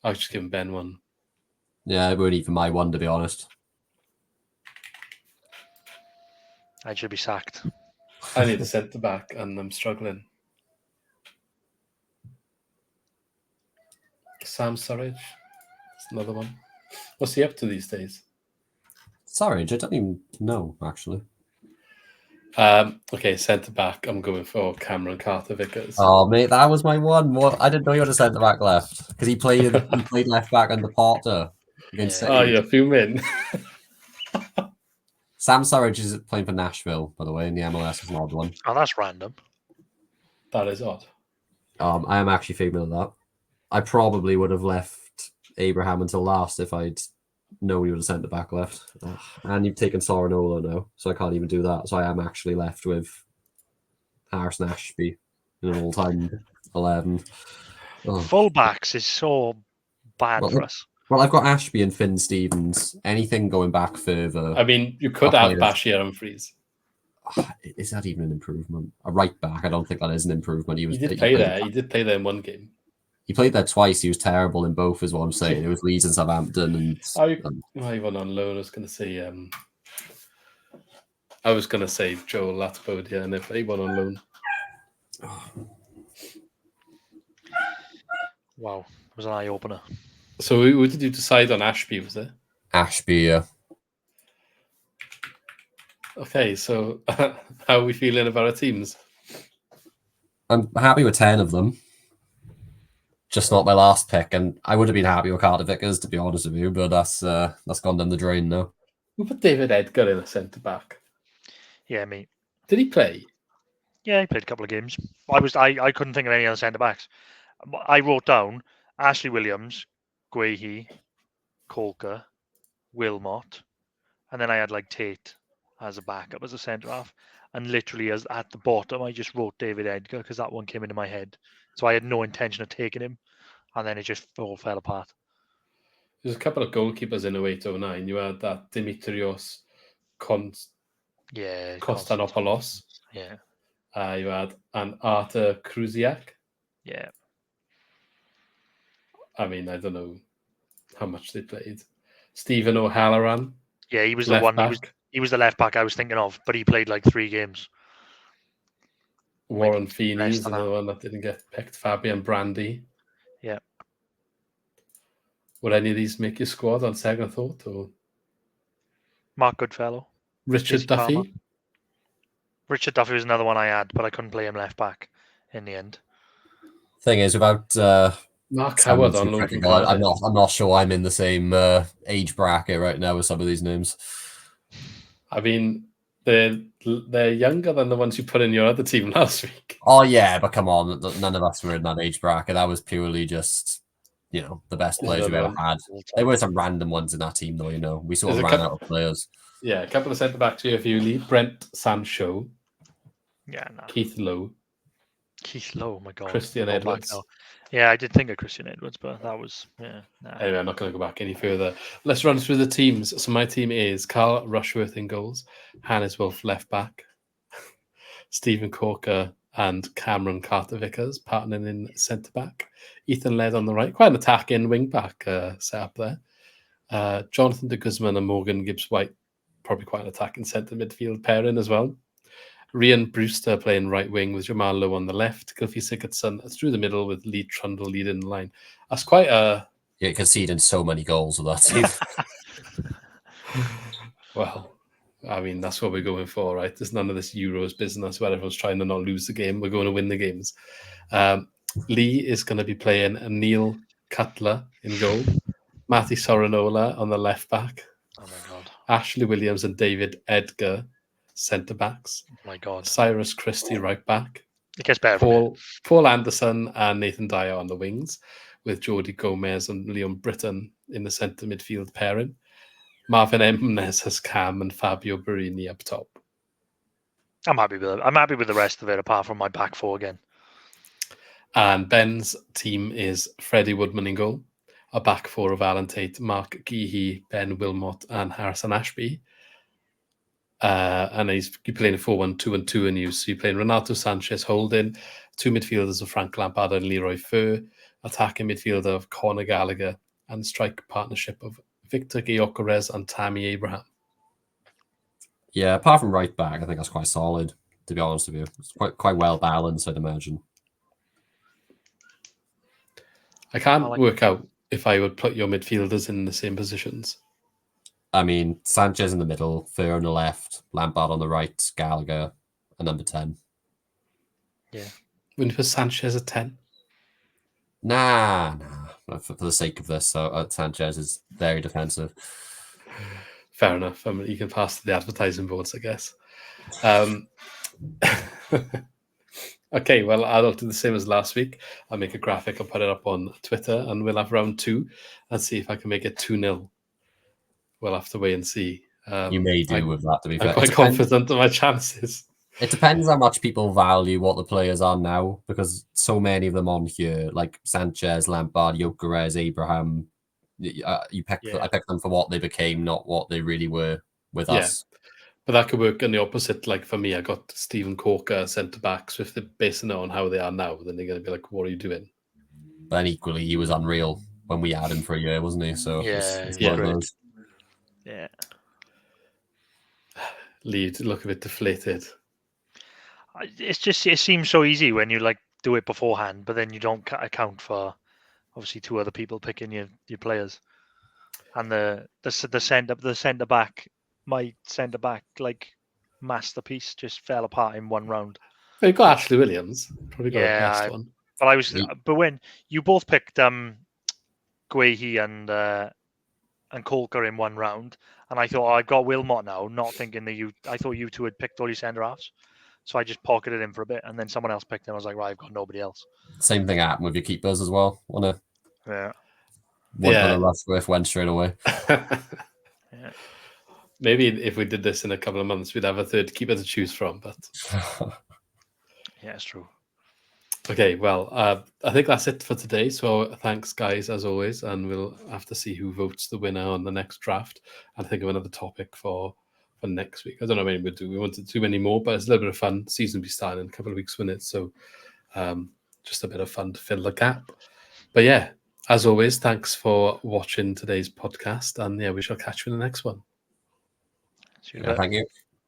I was just giving Ben one. Yeah, it weren't even my one, to be honest. I should be sacked. I need a centre back, and I'm struggling. Sam Surridge, that's another one. What's he up to these days? Surridge, I don't even know actually. Okay, centre back. I'm going for Cameron Carter-Vickers. Oh mate, that was my one. What? I didn't know you had a centre back left because he played left back under Potter. against Yeah. Oh, City. you're fuming. Sam Surridge is playing for Nashville, by the way, in the MLS. Is an odd one. Oh, that's random. That is odd. I am actually fuming at that. I probably would have left Abraham until last if I'd known he would have sent the back left. Ugh. And you've taken Sorinola now, so I can't even do that. So I am actually left with Harrison Ashby in an all-time 11. Oh. Fullbacks is so bad for us. Well, I've got Ashby and Finn Stevens. Anything going back further. I mean, you could have Bashir Humphries. Is that even an improvement? A right back? I don't think that is an improvement. He did play there. He did play there in one game. He played there twice. He was terrible in both, is what I'm saying. It was Leeds and Southampton. And he went on loan. I was going to say Joel Latbode, yeah, and if he went on loan. Wow, it was an eye opener. So who did you decide on? Ashby, was it? Ashby, yeah. Okay, so how are we feeling about our teams? I'm happy with 10 of them. Just not my last pick, and I would have been happy with Carter Vickers, to be honest with you, but that's gone down the drain now. We put David Edgar in a centre back. Yeah, me. Did he play? Yeah, he played a couple of games. I couldn't think of any other centre backs. I wrote down Ashley Williams, Guehi, Colker, Wilmot, and then I had like Tate as a backup as a centre half. And literally, as at the bottom, I just wrote David Edgar because that one came into my head. So I had no intention of taking him, and then it just all fell apart. There's a couple of goalkeepers in 08-09. You had that Dimitrios Konstanopoulos. Yeah. You had an Artur Kruziak. Yeah. I mean, I don't know how much they played. Stephen O'Halloran. Yeah, he was the one. He was the left back I was thinking of, but he played like 3 games. Warren Feeney is another one that didn't get picked. Fabian Brandy. Yeah. Would any of these make your squad on second thought? Or Mark Goodfellow. Richard Duffy? Palmer. Richard Duffy was another one I had, but I couldn't play him left back in the end. Thing is, without Mark Howard on loan from I'm not sure I'm in the same age bracket right now with some of these names. I mean, they're younger than the ones you put in your other team last week. Oh yeah, but come on, none of us were in that age bracket. That was purely just, the best players we've ever had. There were some random ones in that team, though. We sort of ran out of players. Yeah, a couple of centre backs here for you, Lee. Brent Sancho. Yeah, no. Keith Lowe, oh my God. Christian Edwards. Yeah, I did think of Christian Edwards, but that was, Nah. Anyway, I'm not going to go back any further. Let's run through the teams. So my team is Carl Rushworth in goals, Hannes Wolf left back, Stephen Corker and Cameron Carter-Vickers partnering in centre back, Ethan Led on the right, quite an attacking wing back set up there. Jonathan de Guzman and Morgan Gibbs-White, probably quite an attacking centre midfield pairing as well. Ryan Brewster playing right wing with Jamal Lowe on the left. Gylfi Sigurdsson through the middle with Lee Trundle leading the line. That's quite a... Yeah, conceding so many goals with that team. Well, I mean, that's what we're going for, right? There's none of this Euros business where everyone's trying to not lose the game. We're going to win the games. Lee is going to be playing Neil Cutler in goal. Matty Sorinola on the left back. Oh my God. Ashley Williams and David Edgar centre backs. Oh my God. Cyrus Christie right back. It gets better. Paul Anderson and Nathan Dyer on the wings, with Jordi Gomez and Leon Britton in the centre midfield pairing. Marvin Emnes has Cam and Fabio Barini up top. I'm happy with it. I'm happy with the rest of it, apart from my back 4 again. And Ben's team is Freddie Woodman in goal, a back 4 of Alan Tate, Mark Geehee, Ben Wilmot, and Harrison Ashby. And he's playing a 4-1-2-2 in use. So you're playing Renato Sanchez holding, 2 midfielders of Frank Lampard and Leroy Fer, attacking midfielder of Conor Gallagher, and strike partnership of Victor Gyökeres and Tammy Abraham. Yeah, apart from right back, I think that's quite solid, to be honest with you. It's quite well balanced, I'd imagine. I can't work out if I would put your midfielders in the same positions. I mean, Sanchez in the middle, Fer on the left, Lampard on the right, Gallagher, and number 10. Yeah. Wouldn't you put Sanchez at 10? Nah. For the sake of this, Sanchez is very defensive. Fair enough. You can pass the advertising boards, I guess. Okay, well, I'll do the same as last week. I'll make a graphic, I'll put it up on Twitter, and we'll have round 2 and see if I can make it 2-0. We'll have to wait and see. You may do with that, to be fair. I'm quite confident of my chances. It depends how much people value what the players are now, because so many of them on here, like Sanchez, Lampard, Gyökeres, Abraham, I picked them for what they became, not what they really were with us. But that could work on the opposite. Like for me, I got Steven Corker centre-back, so if they're basing it on how they are now, then they're going to be like, what are you doing? But then equally, he was unreal when we had him for a year, wasn't he? So it's one of those. Yeah. Lee, look a bit deflated. It seems so easy when you like do it beforehand, but then you don't account for obviously 2 other people picking your players, and the centre back, my centre back like masterpiece just fell apart in one round. You got Ashley Williams, probably got a best one. But when you both picked Guehi and Colker in one round, and I thought, I've got Wilmot now, not thinking that I thought you 2 had picked all your centre halves. So I just pocketed him for a bit, and then someone else picked him. I was like, right, I've got nobody else. Same thing happened with your keepers as well. Yeah. Rushworth went straight away. Yeah. Maybe if we did this in a couple of months, we'd have a third keeper to choose from. But yeah, it's true. Okay, well, I think that's it for today. So thanks, guys, as always, and we'll have to see who votes the winner on the next draft and think of another topic for next week. I don't know how many we'll do. We want to do many more, but it's a little bit of fun. Season will be starting in a couple of weeks, won't it? So just a bit of fun to fill the gap. But yeah, as always, thanks for watching today's podcast, and yeah, we shall catch you in the next one. Thank you.